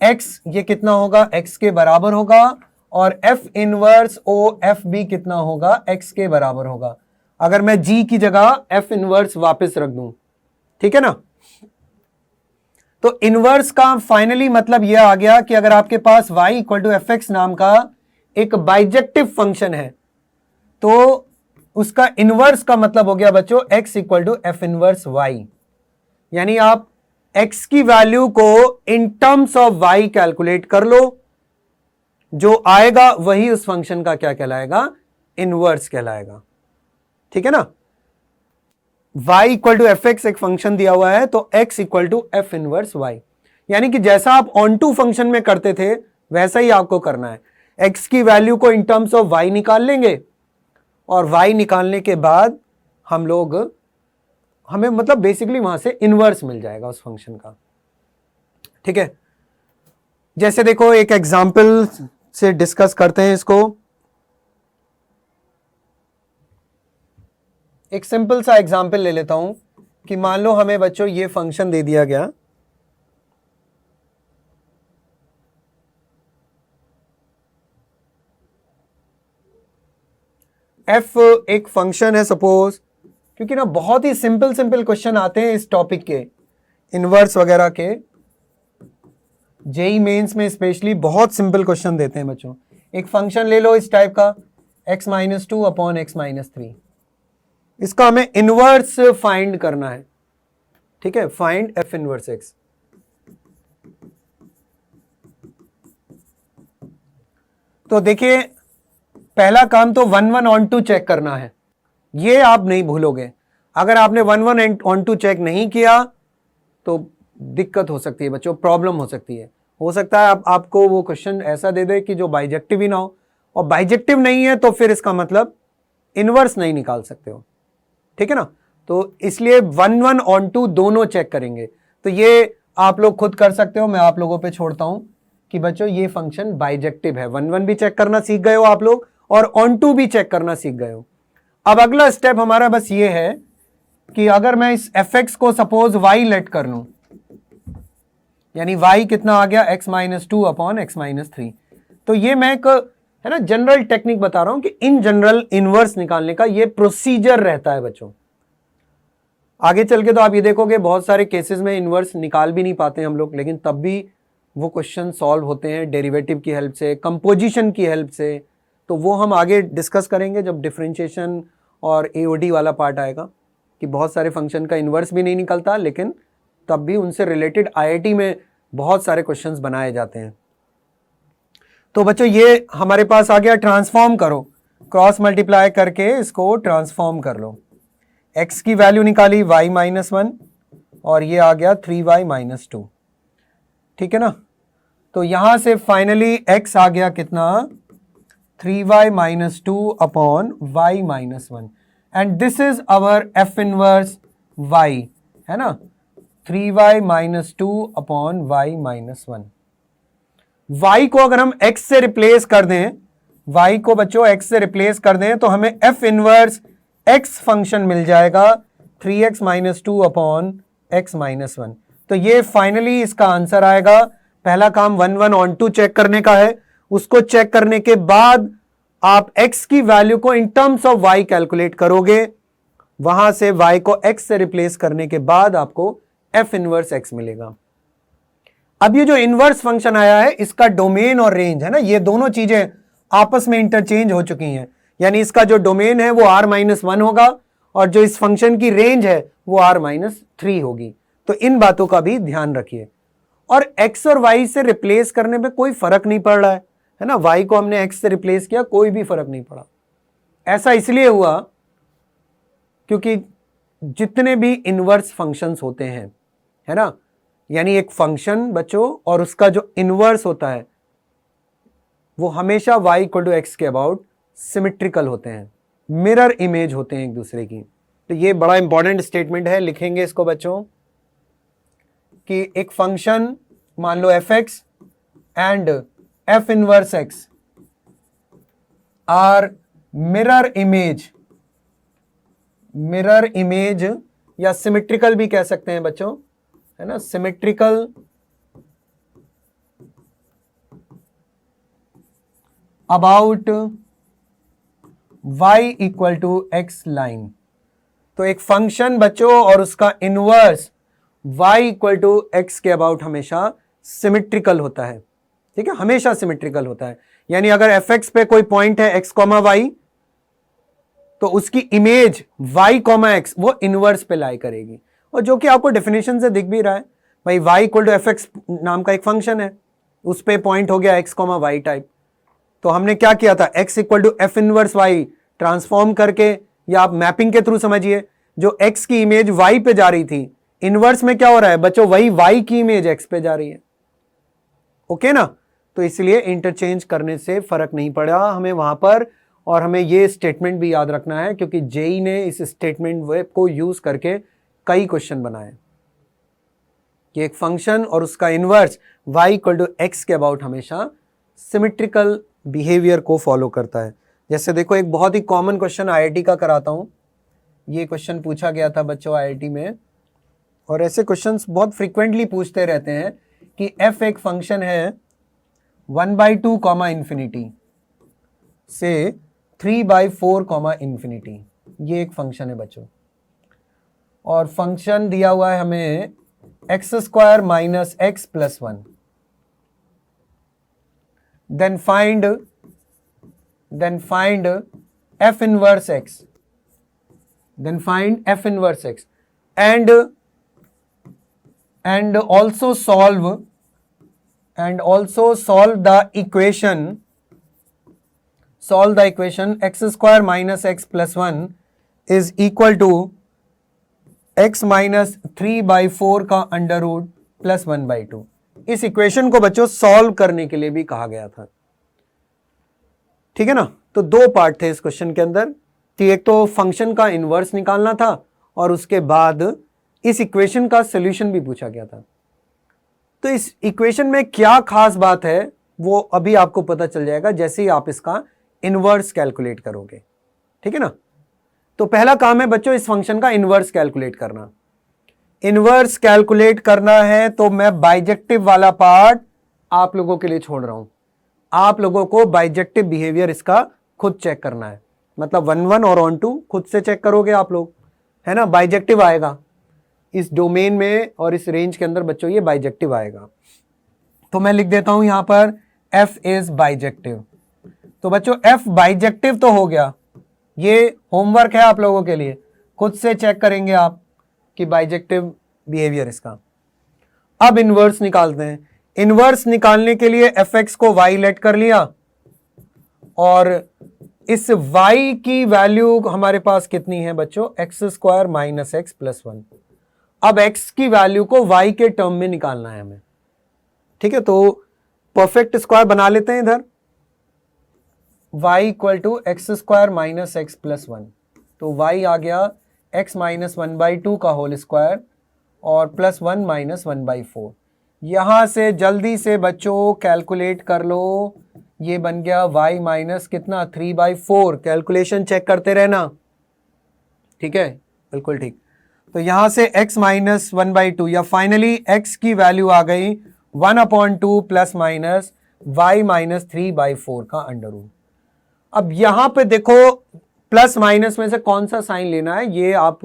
x ये कितना होगा, x के बराबर होगा, और f इनवर्स OF भी कितना होगा, x के बराबर होगा। अगर मैं g की जगह f इनवर्स वापस रख दूं, ठीक है ना। तो इनवर्स का फाइनली मतलब यह आ गया कि अगर आपके पास y इक्वल टू fx नाम का एक बाइजेक्टिव फंक्शन है तो उसका इनवर्स का मतलब हो गया बच्चों x equal to f inverse y। यानी आप x की वैल्यू को in terms of y calculate कर लो, जो आएगा वही उस फंक्शन का क्या कहलाएगा, इनवर्स कहलाएगा, ठीक है ना। y equal to f x एक फंक्शन दिया हुआ है तो x equal to f inverse y, यानी कि जैसा आप ऑन टू फंक्शन में करते थे वैसा ही आपको करना है। x की वैल्यू को इन टर्म्स ऑफ y निकाल लेंगे और y निकालने के बाद हमें मतलब बेसिकली वहां से इनवर्स मिल जाएगा उस फंक्शन का, ठीक है। जैसे देखो एक एग्जाम्पल से डिस्कस करते हैं इसको। एक सिंपल सा एग्जाम्पल ले लेता हूं कि मान लो हमें बच्चों ये फंक्शन दे दिया गया, f एक फंक्शन है सपोज, क्योंकि ना बहुत ही सिंपल क्वेश्चन आते हैं इस टॉपिक के, इनवर्स वगैरह के, जेई मेंस में स्पेशली बहुत सिंपल क्वेश्चन देते हैं बच्चों। एक फंक्शन ले लो इस टाइप का x-2 अपॉन x-3, इसका हमें इनवर्स फाइंड करना है, ठीक है, फाइंड f इनवर्स x। तो देखिए पहला काम तो 1 ऑन टू चेक करना है, ये आप नहीं भूलोगे। अगर आपने 1 ऑन टू चेक नहीं किया तो दिक्कत हो सकती है बच्चों, प्रॉब्लम हो सकती है। हो सकता है आपको वो क्वेश्चन ऐसा दे दे कि जो बाइजेक्टिव ही ना हो, और बाइजेक्टिव नहीं है तो फिर इसका मतलब इनवर्स नहीं निकाल सकते हो, ठीक है ना। तो इसलिए 1 1 ऑन 2 दोनों चेक करेंगे। तो ये आप लोग खुद कर सकते हो, मैं आप लोगों पे छोड़ता हूं कि बच्चों ये फंक्शन बाइजेक्टिव है। 1 1 भी चेक करना सीख गए हो आप लोग और ऑन 2 भी चेक करना सीख गए हो। अब अगला स्टेप हमारा बस ये है कि अगर मैं इस fx को सपोज y लेट कर लूं, यानी y कितना आ गया x minus 2 upon x minus 3। तो ये मैं एक है ना जनरल टेक्निक बता रहा हूं कि इन जनरल इनवर्स निकालने का ये प्रोसीजर रहता है बच्चों। आगे चल के तो आप ये देखोगे बहुत सारे केसेस में इनवर्स निकाल भी नहीं पाते हम लोग, लेकिन तब भी वो क्वेश्चन सॉल्व होते हैं डेरिवेटिव की हेल्प से, कंपोजिशन की हेल्प से। तो वो हम आगे डिस्कस करेंगे जब डिफरेंशिएशन और एओडी वाला पार्ट आएगा, कि बहुत सारे फंक्शन का इनवर्स भी नहीं निकलता, लेकिन तब भी उनसे रिलेटेड आईआईटी में बहुत सारे क्वेश्चंस बनाए जाते हैं। तो बच्चों ये हमारे पास आ गया, ट्रांसफॉर्म करो, क्रॉस मल्टीप्लाई करके इसको ट्रांसफॉर्म कर लो। x की वैल्यू निकाली y माइनस 1 और ये आ गया 3y माइनस 2, ठीक है ना। तो यहां से फाइनली x आ गया कितना, 3y minus 2 upon y minus 1, and this is our f inverse y, है ना, 3y minus 2 upon y minus 1। y को अगर हम x से रिप्लेस कर दें, y को बच्चों x से रिप्लेस कर दें तो हमें f इनवर्स x फंक्शन मिल जाएगा 3x minus 2 upon x minus 1। तो ये फाइनली इसका आंसर आएगा। पहला काम 1 1 ऑन 2 चेक करने का है, उसको चेक करने के बाद आप x की वैल्यू को in terms of y calculate करोगे, वहां से y को x से रिप्लेस करने के बाद आपको f इनवर्स x मिलेगा। अब ये जो इनवर्स फंक्शन आया है इसका डोमेन और रेंज है ना, ये दोनों चीजें आपस में इंटरचेंज हो चुकी हैं, यानी इसका जो डोमेन है वो r माइनस 1 होगा और जो इस फंक्शन की रेंज है वो r माइनस 3 होगी। तो इन बातों का भी ध्यान रखिए। और x और y से रिप्लेस करने पे कोई फर्क नहीं पड़ रहा है ना, y को हमने x से रिप्लेस किया, कोई भी फर्क नहीं पड़ा। ऐसा इसलिए हुआ क्योंकि जितने भी इनवर्स फंक्शंस होते हैं, है ना, यानी एक फंक्शन बच्चों और उसका जो इनवर्स होता है वो हमेशा y इक्वल टू एक्स के अबाउट सिमेट्रिकल होते हैं, मिरर इमेज होते हैं एक दूसरे की। तो ये बड़ा इंपॉर्टेंट स्टेटमेंट है, लिखेंगे इसको बच्चों कि एक फंक्शन मान लो fx and f inverse x are mirror image या सिमेट्रिकल भी कह सकते हैं बच्चों, है ना, symmetrical about y equal to x line. तो एक फंक्शन बच्चों और उसका inverse y equal to x के अबाउट हमेशा सिमेट्रिकल होता है, ठीक है, हमेशा सिमेट्रिकल होता है। यानी अगर fx पे कोई पॉइंट है x, y, तो उसकी इमेज y, x वो इनवर्स पे लाई करेगी, और जो कि आपको डेफिनेशन से दिख भी रहा है भाई, y इक्वल टू fx नाम का एक फंक्शन है, उस पे पॉइंट हो गया x, y टाइप। तो हमने क्या किया था, x equal to f inverse y transform करके, या आप मैपिंग के थ्रू समझिए, जो x की इमेज y पे जा रही थी, इनवर्स में क्या हो रहा है बच्चों, वही y की इमेज x पे जा रही है, ओके ना। तो इसलिए इंटरचेंज करने से फर्क नहीं पड़ा हमें वहां पर, और हमें ये स्टेटमेंट भी याद रखना है क्योंकि जेई ने इस स्टेटमेंट को यूज करके कई क्वेश्चन बनाए कि एक फंक्शन और उसका inverse y equal to x के अबाउट हमेशा सिमेट्रिकल बिहेवियर को फॉलो करता है। जैसे देखो एक बहुत ही कॉमन क्वेश्चन आईआईटी का कराता हूं, ये क्वेश्चन पूछा गया था बच्चों आईआईटी में, और ऐसे क्वेश्चंस बहुत फ्रीक्वेंटली पूछते रहते हैं कि f एक फंक्शन है 1/2 कॉमा इंफिनिटी से 3/4 कॉमा इंफिनिटी, ये एक फंक्शन है बच्चों, और फंक्शन दिया हुआ है हमें x square minus x plus 1। Then find f inverse x, then find f inverse x and also solve the equation x square minus x plus 1 is equal to x minus 3/4 का under root plus 1/2। इस equation को बच्चों solve करने के लिए भी कहा गया था। ठीक है ना। तो दो पार्ट थे इस क्वेश्चन के अंदर, एक तो फंक्शन का इनवर्स निकालना था और उसके बाद इस इक्वेशन का सॉल्यूशन भी पूछा गया था। तो इस इक्वेशन में क्या खास बात है वो अभी आपको पता चल जाएगा जैसे ही आप इसका इनवर्स कैलकुलेट करोगे। ठीक है ना। तो पहला काम है बच्चों इस फंक्शन का इनवर्स कैलकुलेट करना। इनवर्स कैलकुलेट करना है तो मैं बाइजेक्टिव वाला पार्ट आप लोगों के लिए छोड़ रहा हूं। आप लोगों को बाइजेक्टिव बिहेवियर इसका खुद चेक करना है, मतलब 1 और ऑन 2 खुद से चेक करोगे आप लोग, है ना। बाइजेक्टिव आएगा इस डोमेन में और इस रेंज के अंदर बच्चों, ये बाइजेक्टिव आएगा। तो मैं लिख देता हूं यहां पर f इज बाइजेक्टिव। तो बच्चों f बाइजेक्टिव तो हो गया, ये होमवर्क है आप लोगों के लिए, खुद से चेक करेंगे आप कि बाइजेक्टिव बिहेवियर इसका। अब इनवर्स निकालते हैं। इनवर्स निकालने के लिए fx को y लेट कर लिया और इस y की वैल्यू हमारे पास कितनी है बच्चों, x² माइनस x प्लस 1। अब x की वैल्यू को y के टर्म में निकालना है हमें। ठीक है, तो परफेक्ट स्क्वायर बना लेते हैं इधर, y equal to x² minus x plus 1। तो y आ गया x माइनस 1/2 का होल स्क्वायर और प्लस 1 माइनस 1/4। यहां से जल्दी से बच्चों कैलकुलेट कर लो, ये बन गया y माइनस कितना 3/4। कैलकुलेशन चेक करते रहना, ठीक है, बिल्कुल ठीक। तो यहां से x माइनस 1/2 या फाइनली x की वैल्यू आ गई 1/2 प्लस माइनस y माइनस 3/4 का अंडर रूट। अब यहां पे देखो प्लस माइनस में से कौन सा साइन लेना है ये आप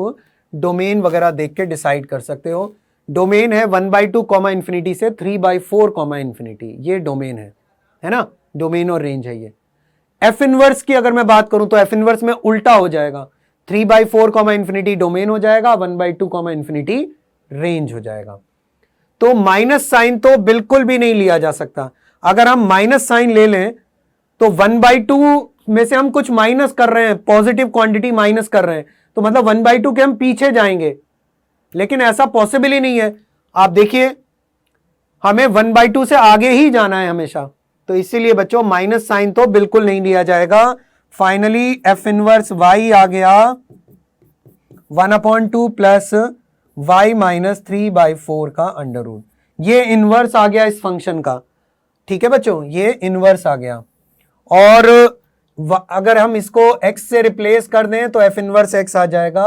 डोमेन वगैरह देख के डिसाइड कर सकते हो। डोमेन है 1/2 कॉमा इंफिनिटी से 3/4 कॉमा इंफिनिटी, ये डोमेन है ना, डोमेन और रेंज है ये। एफ इनवर्स की अगर मैं बात करूं तो एफ इनवर्स में उल्टा हो जाएगा, 3/4 कॉमा इंफिनिटी डोमेन हो जाएगा, 1/2 कॉमा इंफिनिटी रेंज हो जाएगा। तो माइनस साइन तो बिल्कुल भी नहीं लिया जा सकता। अगर हम माइनस साइन ले लें तो 1/2 में से हम कुछ माइनस कर रहे हैं, पॉजिटिव क्वांटिटी माइनस कर रहे हैं, तो मतलब 1/2 के हम पीछे जाएंगे, लेकिन ऐसा पॉसिबल ही नहीं है। आप देखिए हमें 1/2 से आगे ही जाना है हमेशा, तो इसीलिए बच्चों माइनस साइन तो बिल्कुल नहीं लिया जाएगा। फाइनली एफ इनवर्स y आ गया 1/2 प्लस y माइनस 3/4 का अंडर रूट। ये इनवर्स आ गया इस फंक्शन का। ठीक है बच्चों, ये इनवर्स आ गया। और अगर हम इसको x से रिप्लेस कर दें तो एफ इनवर्स x आ जाएगा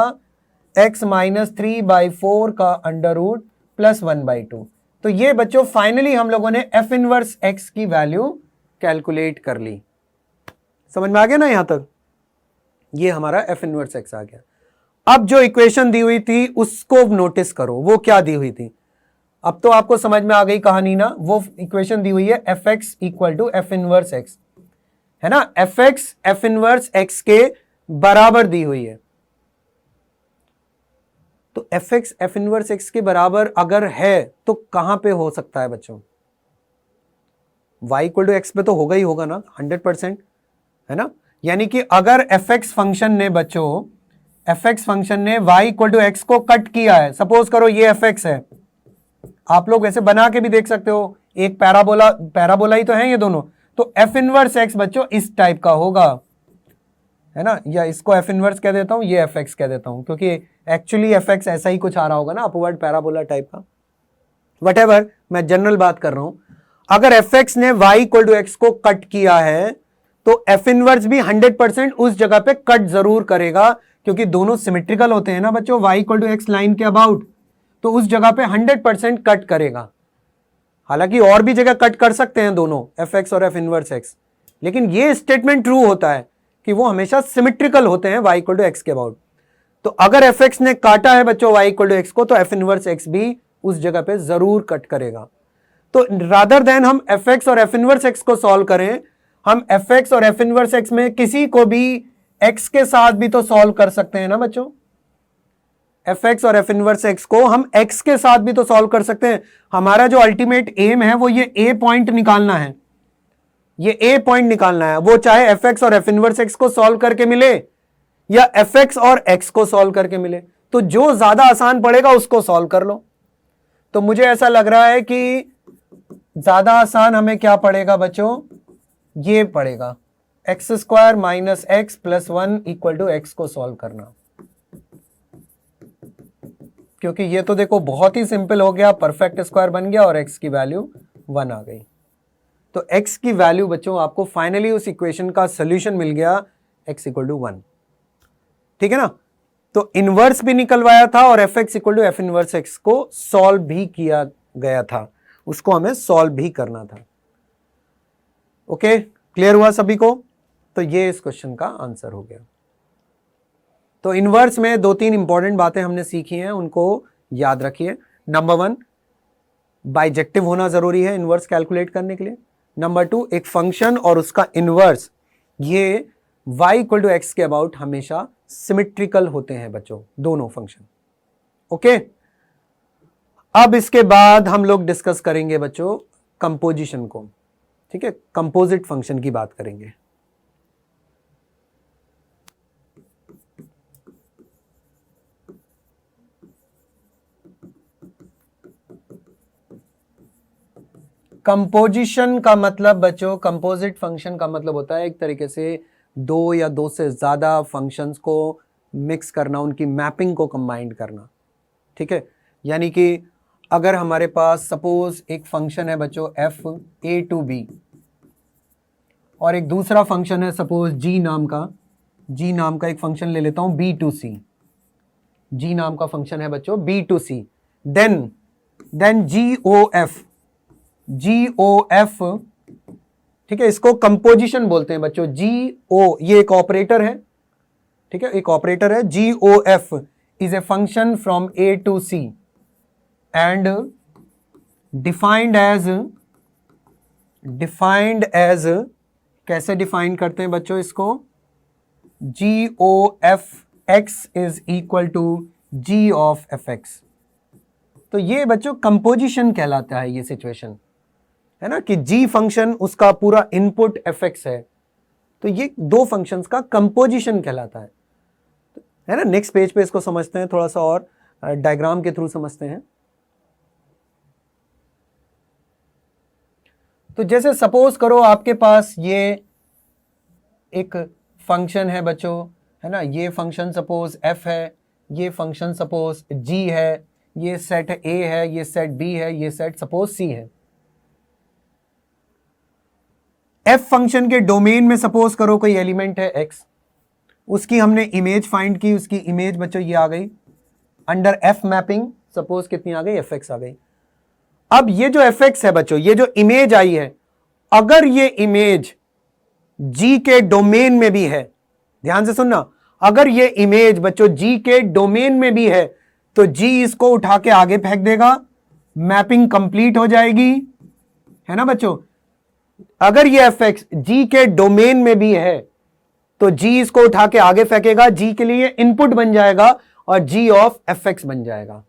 x माइनस 3/4 का अंडर रूट प्लस 1/2। तो ये बच्चों फाइनली हम लोगों ने एफ इनवर्स x की वैल्यू कैलकुलेट कर ली। समझ में आ गया ना यहां तक, ये हमारा एफ इनवर्स x आ गया। अब जो इक्वेशन दी हुई थी उसको नोटिस करो, वो क्या दी हुई थी। अब तो आपको समझ में आ गई कहानी ना। वो इक्वेशन दी हुई है f x equal to f inverse x, है ना। F x f inverse x के बराबर दी हुई है। तो f x f inverse x के बराबर अगर है तो कहां पे हो सकता है बच्चों, y इक्वल टू एक्स पे तो होगा ही होगा ना 100%, है ना। यानी कि अगर एफ एक्स फंक्शन ने बच्चों एफ एक्स फंक्शन ने y इक्वल टू एक्स को कट किया है, सपोज करो ये एफ एक्स है, आप लोग ऐसे बना के भी देख सकते हो, एक पैराबोला ही तो है ये दोनों। तो एफ इनवर्स एक्स बच्चों इस टाइप का होगा, है ना, या इसको एफ इनवर्स कह देता हूं, ये एफ एक्स कह देता हूं, क्योंकि एक्चुअली एफ एक्स ऐसा ही कुछ आ रहा होगा ना, अपवर्ड पैराबोला टाइप का। व्हाटएवर, मैं जनरल बात कर रहा हूं। अगर एफ एक्स ने y इक्वल टू एक्स को कट किया है तो एफ इनवर्स भी 100% उस जगह पे कट जरूर करेगा, क्योंकि दोनों सिमेट्रिकल होते हैं ना बच्चों, y equal to x line के अबाउट, तो उस जगह पे 100% कट करेगा। हालांकि और भी जगह कट कर सकते हैं दोनों, एफ एक्स और एफ इनवर्स एक्स, लेकिन ये स्टेटमेंट ट्रू होता है कि वो हमेशा सिमेट्रिकल होते हैं y इक्वल टू एक्स के अबाउट। तो अगर एफ एक्स ने काटा है बच्चों y इक्वल टू एक्स को, तो एफ इनवर्स एक्स भी उस जगह पे जरूर कट करेगा। तो रादर देन हम एफ एक्स और एफ इनवर्स एक्स को सॉल्व करें, हम एफ एक्स और एफ इनवर्स एक्स में किसी को भी एक्स के साथ भी तो सॉल्व कर सकते हैं ना बच्चों। एफ एक्स और एफ इनवर्स एक्स को हम एक्स के साथ भी तो सॉल्व कर सकते हैं। हमारा जो अल्टीमेट एम है वो ये ए पॉइंट निकालना है, ये ए पॉइंट निकालना है, वो चाहे एफ एक्स और एफ इनवर्स एक्स को सॉल्व करके मिले या एफ एक्स और एक्स को सॉल्व करके मिले, तो जो ज्यादा आसान पड़ेगा उसको सॉल्व कर लो। तो मुझे ऐसा लग रहा है कि ज्यादा आसान हमें क्या पड़ेगा बच्चों, ये पड़ेगा x square minus x plus 1 equal to x को सॉल्व करना, क्योंकि ये तो देखो बहुत ही सिंपल हो गया, परफेक्ट स्क्वायर बन गया और एक्स की वैल्यू 1 आ गई। तो एक्स की वैल्यू बच्चों आपको फाइनली उस इक्वेशन का सोल्यूशन मिल गया एक्स इक्वल टू 1, ठीक है ना। तो इनवर्स भी निकलवाया था और f x equal to f inverse x को सॉल्व भी किया गया था, उसको हमें सॉल्व भी करना था। ओके, क्लियर हुआ सभी को। तो ये इस क्वेश्चन का आंसर हो गया। तो इनवर्स में 2-3 इंपॉर्टेंट बातें हमने सीखी हैं, उनको याद रखिए। नंबर 1, बाइजेक्टिव होना जरूरी है इनवर्स कैलकुलेट करने के लिए। नंबर 2, एक फंक्शन और उसका इनवर्स ये y इक्वल टू एक्स के अबाउट हमेशा सिमेट्रिकल होते हैं बच्चों, दोनों फंक्शन। ओके, अब इसके बाद हम लोग डिस्कस करेंगे बच्चों कंपोजिशन को, ठीक है, कंपोजिट फंक्शन की बात करेंगे। कंपोजिशन का मतलब बच्चों, कंपोजिट फंक्शन का मतलब होता है एक तरीके से 2 या 2 से ज्यादा फंक्शंस को मिक्स करना, उनकी मैपिंग को कंबाइन करना, ठीक है। यानी कि अगर हमारे पास सपोज एक फंक्शन है बच्चों एफ ए टू बी और एक दूसरा फंक्शन है सपोज जी नाम का एक फंक्शन ले लेता हूं बी टू सी, जी नाम का फंक्शन है बच्चों b to c, then g o f, ठीक है, इसको कंपोजिशन बोलते हैं बच्चों। जी ओ ये एक ऑपरेटर है, ठीक है, एक ऑपरेटर है। G o F is a function from A to C and defined as कैसे डिफाइन करते हैं बच्चों इसको, G o F x is equal to G of F X. तो ये बच्चों कंपोजिशन कहलाता है ये सिचुएशन, है ना, कि जी फंक्शन उसका पूरा इनपुट एफ एक्स है, तो ये दो फंक्शंस का कंपोजिशन कहलाता है ना। नेक्स्ट पेज पे इसको समझते हैं, थोड़ा सा और डायग्राम के थ्रू समझते हैं। तो जैसे सपोज करो आपके पास ये एक फंक्शन है बच्चों, है ना, ये फंक्शन सपोज एफ है, ये फंक्शन सपोज जी है, ये सेट ए है, ये सेट बी है, ये सेट सपोज सी है। एफ फंक्शन के डोमेन में सपोज करो कोई एलिमेंट है एक्स, उसकी हमने इमेज फाइंड की, उसकी इमेज बच्चों ये आ गई अंडर एफ मैपिंग, सपोज कितनी आ गई, एफ एक्स आ गई। अब ये जो एफ एक्स है बच्चों, ये जो इमेज आई है, अगर ये इमेज जी के डोमेन में भी है, ध्यान से सुनना, अगर ये इमेज बच्चों जी के डोमेन में भी है तो जी इसको उठा के आगे फेंक देगा, मैपिंग कंप्लीट हो जाएगी, है ना बच्चों। अगर ये एफ एक्स जी के डोमेन में भी है तो जी इसको उठा के आगे फेंकेगा, जी के लिए इनपुट बन जाएगा और जी ऑफ एफ एक्स बन जाएगा,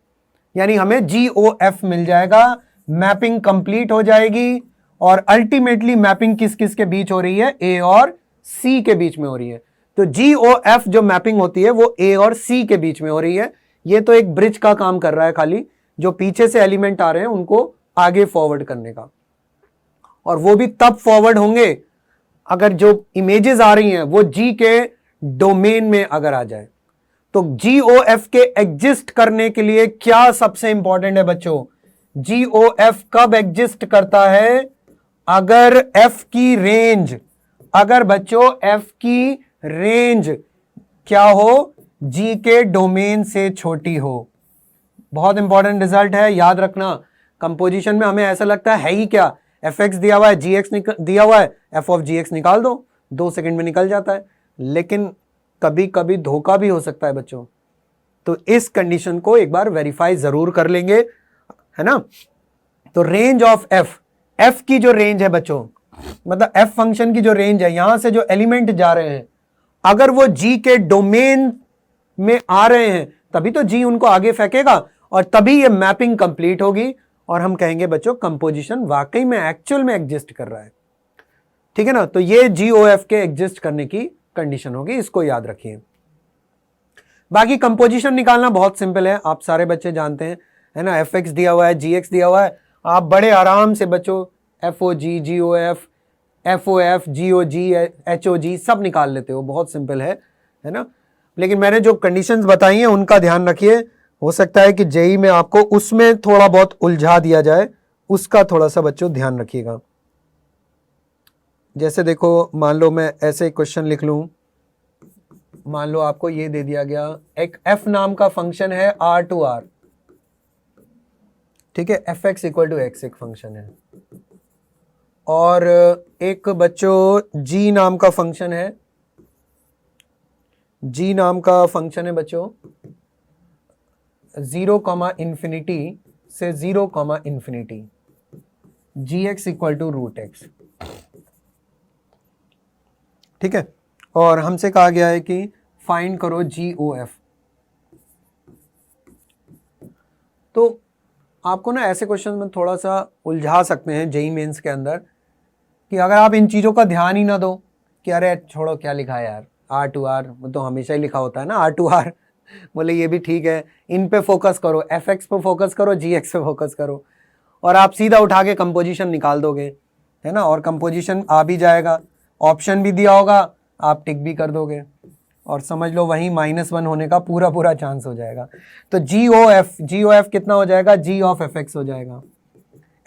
यानी हमें जी ओ एफ मिल जाएगा, मैपिंग कंप्लीट हो जाएगी। और अल्टीमेटली मैपिंग किस किस के बीच हो रही है, ए और सी के बीच में हो रही है। तो जी ओ एफ जो मैपिंग होती है वो ए और सी के बीच में हो रही है। ये तो एक ब्रिज का काम कर रहा है, खाली जो पीछे से एलिमेंट आ रहे हैं उनको आगे फॉरवर्ड करने का, और वो भी तब फॉरवर्ड होंगे अगर जो इमेजेस आ रही हैं वो जी के डोमेन में अगर आ जाए। तो जी ओ एफ के एग्जिस्ट करने के लिए क्या सबसे इंपॉर्टेंट है बच्चों, जी ओ एफ कब एग्जिस्ट करता है, अगर एफ की रेंज, अगर बच्चों एफ की रेंज क्या हो, जी के डोमेन से छोटी हो। बहुत इंपॉर्टेंट रिजल्ट है, याद रखना। कंपोजिशन में हमें ऐसा लगता है ही क्या, एफ एक्स दिया हुआ है, जी एक्स दिया हुआ है, एफ ऑफ जी एक्स निकाल दो, 2 सेकंड में निकल जाता है। लेकिन कभी कभी धोखा भी हो सकता है बच्चों, तो इस कंडीशन को एक बार वेरीफाई जरूर कर लेंगे, है ना। तो रेंज ऑफ एफ, एफ की जो रेंज है बच्चों, मतलब एफ फंक्शन की जो रेंज है, यहां से जो एलिमेंट जा रहे हैं अगर वो जी के डोमेन में आ रहे हैं तभी तो जी उनको आगे फेंकेगा और तभी ये मैपिंग कंप्लीट होगी और हम कहेंगे बच्चों कंपोजिशन वाकई में एक्चुअल में एग्जिस्ट कर रहा है, ठीक है ना। तो ये जी ओ एफ के एग्जिस्ट करने की कंडीशन होगी, इसको याद रखिए। बाकी कंपोजिशन निकालना बहुत सिंपल है, आप सारे बच्चे जानते हैं, है ना। एफ एक्स दिया हुआ है, जी एक्स दिया हुआ है, आप बड़े आराम से बच्चों FOG, GOF, FOF, GOG, HOG सब निकाल लेते हो, बहुत सिंपल है ना। लेकिन मैंने जो कंडीशंस बताई हैं उनका ध्यान रखिए, हो सकता है कि जेई में आपको उसमें थोड़ा बहुत उलझा दिया जाए, उसका थोड़ा सा बच्चों ध्यान रखिएगा। जैसे देखो, मान लो मैं ऐसे क्वेश्चन लिख लूं, मान लो आपको ये दे दिया गया, एक f नाम का फंक्शन है R to R, ठीक है, fx इक्वल टू x एक फंक्शन है, और एक बच्चों g नाम का फंक्शन है, g नाम का फंक्शन है बच्चों 0, से 0, gx इक्वल टू √x, ठीक है। और हमसे कहा गया है कि फाइंड करो GOF। तो आपको ना ऐसे क्वेश्चन में थोड़ा सा उलझा सकते हैं जेई मेंस के अंदर, कि अगर आप इन चीज़ों का ध्यान ही ना दो कि अरे छोड़ो क्या लिखा है यार, R to R तो हमेशा ही लिखा होता है ना, R to R बोले ये भी ठीक है, इन पे फोकस करो, FX पे फोकस करो, GX पे फोकस करो, और आप सीधा उठा के कंपोजिशन निकाल दोगे, है ना। और कंपोजिशन आ भी जाएगा, ऑप्शन भी दिया होगा, आप टिक भी कर दोगे, और समझ लो वहीं -1 होने का पूरा चांस हो जाएगा। तो GOF कितना हो जाएगा, G ऑफ FX हो जाएगा।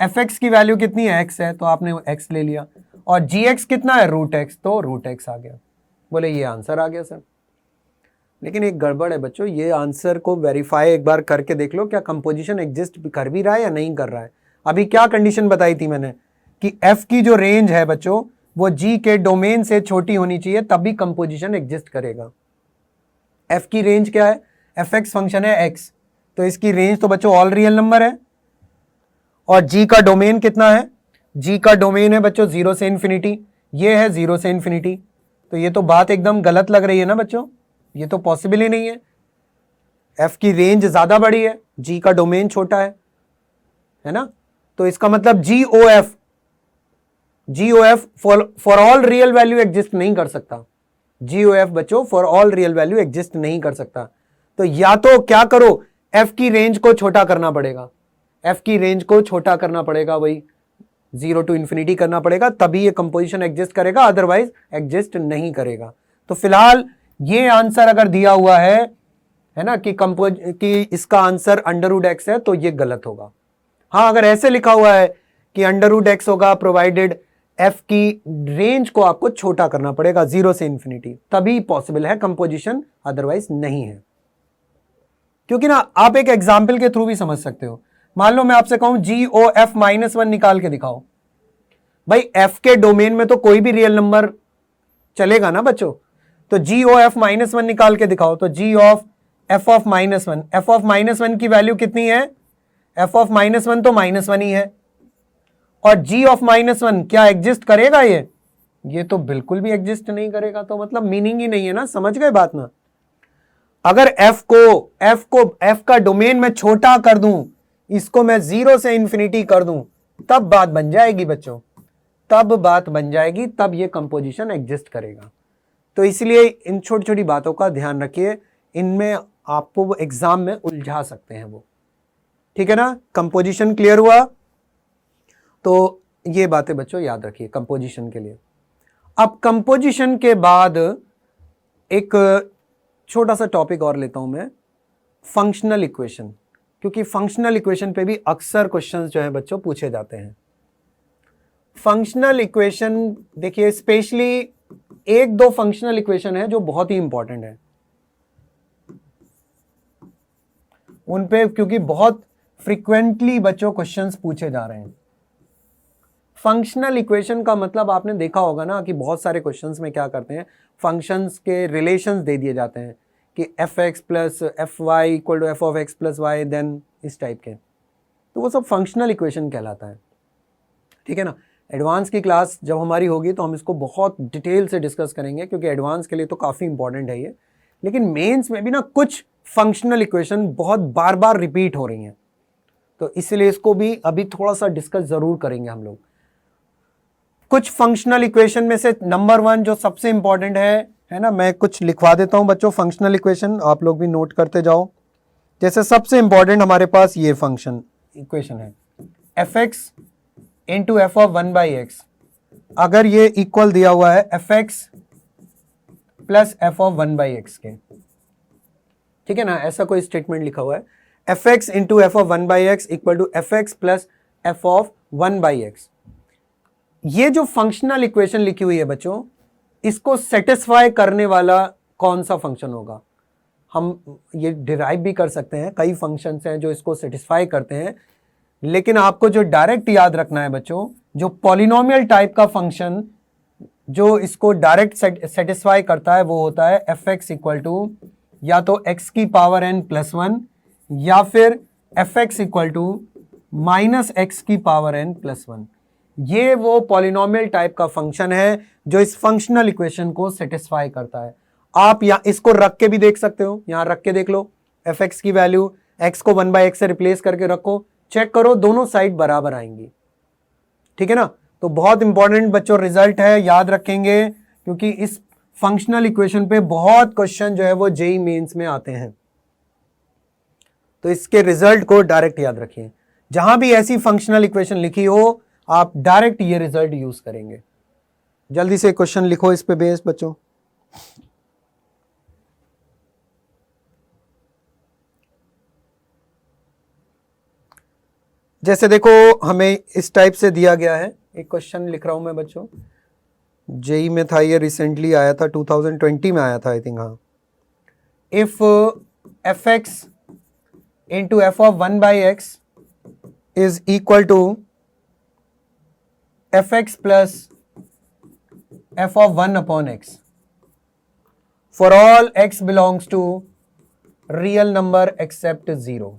FX की वैल्यू कितनी है, X है, तो आपने X ले लिया, और GX कितना है, √X, तो √X आ गया। बोले ये आंसर आ गया सर। लेकिन एक गड़बड़ है बच्चों, ये आंसर को वेरीफाई एक बार करके देख लो, क्या कंपोजिशन एग्जिस्ट कर भी रहा है या नहीं कर रहा है। अभी क्या कंडीशन बताई थी मैंने कि F की जो रेंज है बच्चों वो G के डोमेन से छोटी होनी चाहिए, तभी कंपोजिशन एग्जिस्ट करेगा। F की रेंज क्या है, fx फंक्शन है x, तो इसकी रेंज तो बच्चों ऑल रियल नंबर है, और G का डोमेन कितना है, G का डोमेन है बच्चों 0 से इन्फिनिटी, ये है 0 से इन्फिनिटी, तो ये तो बात एकदम गलत लग रही है ना बच्चों, ये तो पॉसिबल ही नहीं है। F की रेंज ज्यादा बड़ी है, G का डोमेन छोटा है ना। तो इसका मतलब GOF for all real value exist नहीं कर सकता। GOF बच्चों for all real value exist नहीं कर सकता। तो या तो क्या करो, F की रेंज को छोटा करना पड़ेगा, F की रेंज को छोटा करना पड़ेगा, वही 0 to इन्फिनिटी करना पड़ेगा, तभी ये कंपोजिशन एग्जिस्ट करेगा, अदरवाइज एग्जिस्ट नहीं करेगा। तो फिलहाल ये आंसर अगर दिया हुआ है ना कि इसका आंसर √x है, तो ये गलत होगा। हाँ, अगर ऐसे लिखा हुआ है कि √x होगा, प्रोवाइडेड F की रेंज को आपको छोटा करना पड़ेगा 0 से इन्फिनिटी, तभी पॉसिबल है कंपोजिशन, अदरवाइज नहीं है। क्योंकि ना आप एक एग्जाम्पल के थ्रू भी समझ सकते हो। मान लो मैं आपसे कहूं GOF -1 निकाल के दिखाओ, भाई F के डोमेन में तो कोई भी रियल नंबर चलेगा ना बच्चों, तो GOF -1 निकाल के दिखाओ, तो G ऑफ F ऑफ -1 की वैल्यू कितनी है, F ऑफ -1 तो -1 ही है, और G ऑफ -1 क्या एग्जिस्ट करेगा, ये तो बिल्कुल भी एग्जिस्ट नहीं करेगा, तो मतलब मीनिंग ही नहीं है ना, समझ गए बात ना। अगर F का डोमेन में छोटा कर दूं, इसको मैं 0 से इन्फिनिटी कर दूं, तब बात बन जाएगी बच्चों, तब ये कंपोजिशन एग्जिस्ट करेगा। तो इसलिए इन छोटी छोटी बातों का ध्यान रखिए, इनमें आपको वो एग्जाम में उलझा सकते हैं वो, ठीक है ना। कंपोजिशन क्लियर हुआ, तो ये बातें बच्चों याद रखिए कंपोजिशन के लिए। अब कंपोजिशन के बाद एक छोटा सा टॉपिक और लेता हूं मैं, फंक्शनल इक्वेशन, क्योंकि फंक्शनल इक्वेशन पे भी अक्सर क्वेश्चंस जो है बच्चों पूछे जाते हैं। फंक्शनल इक्वेशन देखिए, स्पेशली 1-2 फंक्शनल इक्वेशन है जो बहुत ही इंपॉर्टेंट है उन पे, क्योंकि बहुत फ्रीक्वेंटली बच्चों क्वेश्चंस पूछे जा रहे हैं। फंक्शनल इक्वेशन का मतलब आपने देखा होगा ना कि बहुत सारे क्वेश्चंस में क्या करते हैं, फंक्शंस के रिलेशंस दे दिए जाते हैं कि fx plus fy equal to f of x plus y, then इस टाइप के, तो वो सब फंक्शनल इक्वेशन कहलाता है, ठीक है ना। एडवांस की क्लास जब हमारी होगी तो हम इसको बहुत डिटेल से डिस्कस करेंगे, क्योंकि एडवांस के लिए तो काफ़ी इंपॉर्टेंट है ये। लेकिन मेंस में भी ना कुछ फंक्शनल इक्वेशन बहुत बार बार रिपीट हो रही हैं, तो इसलिए इसको भी अभी थोड़ा सा डिस्कस जरूर करेंगे हम लोग। कुछ फंक्शनल इक्वेशन में से नंबर 1 जो सबसे इंपॉर्टेंट है ना, मैं कुछ लिखवा देता हूं बच्चों फंक्शनल इक्वेशन, आप लोग भी नोट करते जाओ। जैसे सबसे इंपॉर्टेंट हमारे पास ये फंक्शन इक्वेशन है, fx into f of 1/x, अगर ये इक्वल दिया हुआ है f x plus f of 1/x के, ठीक है ना, ऐसा कोई स्टेटमेंट लिखा हुआ है, f x into f of 1/x equal to f x plus f of 1/x। ये जो फंक्शनल इक्वेशन लिखी हुई है बच्चों, इसको सेटिस्फाई करने वाला कौन सा फंक्शन होगा? हम ये डिराइव भी कर सकते हैं, कई फंक्शंस हैं जो इसको सेटिस्फाई करते हैं, लेकिन आपको जो डायरेक्ट याद रखना है बच्चों, जो पॉलिनोमियल टाइप का फंक्शन जो इसको डायरेक्ट सेटिस्फाई करता है वो होता है एफ एक्स इक्वल टू या तो एक्स की पावर n प्लस 1 या फिर f x equal to minus x की पावर n प्लस 1। ये वो पॉलिनोमियल टाइप का फंक्शन है जो इस फंक्शनल इक्वेशन को सेटिस्फाई करता है। आप या इसको रख के भी देख सकते हो, यहां रख के देख लो, एफ एक्स की वैल्यू एक्स को 1/x से रिप्लेस करके रखो, चेक करो दोनों साइड बराबर आएंगी, ठीक है ना। तो बहुत इंपॉर्टेंट बच्चों रिजल्ट है, याद रखेंगे, क्योंकि इस फंक्शनल इक्वेशन पे बहुत क्वेश्चन जो है वो जेईई मेंस में आते हैं, तो इसके रिजल्ट को डायरेक्ट याद रखिए। जहां भी ऐसी फंक्शनल इक्वेशन लिखी हो आप डायरेक्ट ये रिजल्ट यूज करेंगे। जल्दी से क्वेश्चन लिखो इस पे बेस्ड बच्चों। जैसे देखो हमें इस टाइप से दिया गया है, एक क्वेश्चन लिख रहा हूं मैं बच्चों, जेई में था ये, रिसेंटली आया था, 2020 में आया था आई थिंक। हाँ, if f x into f of 1/x is equal to f x plus f of 1/x for all x belongs to real number except 0।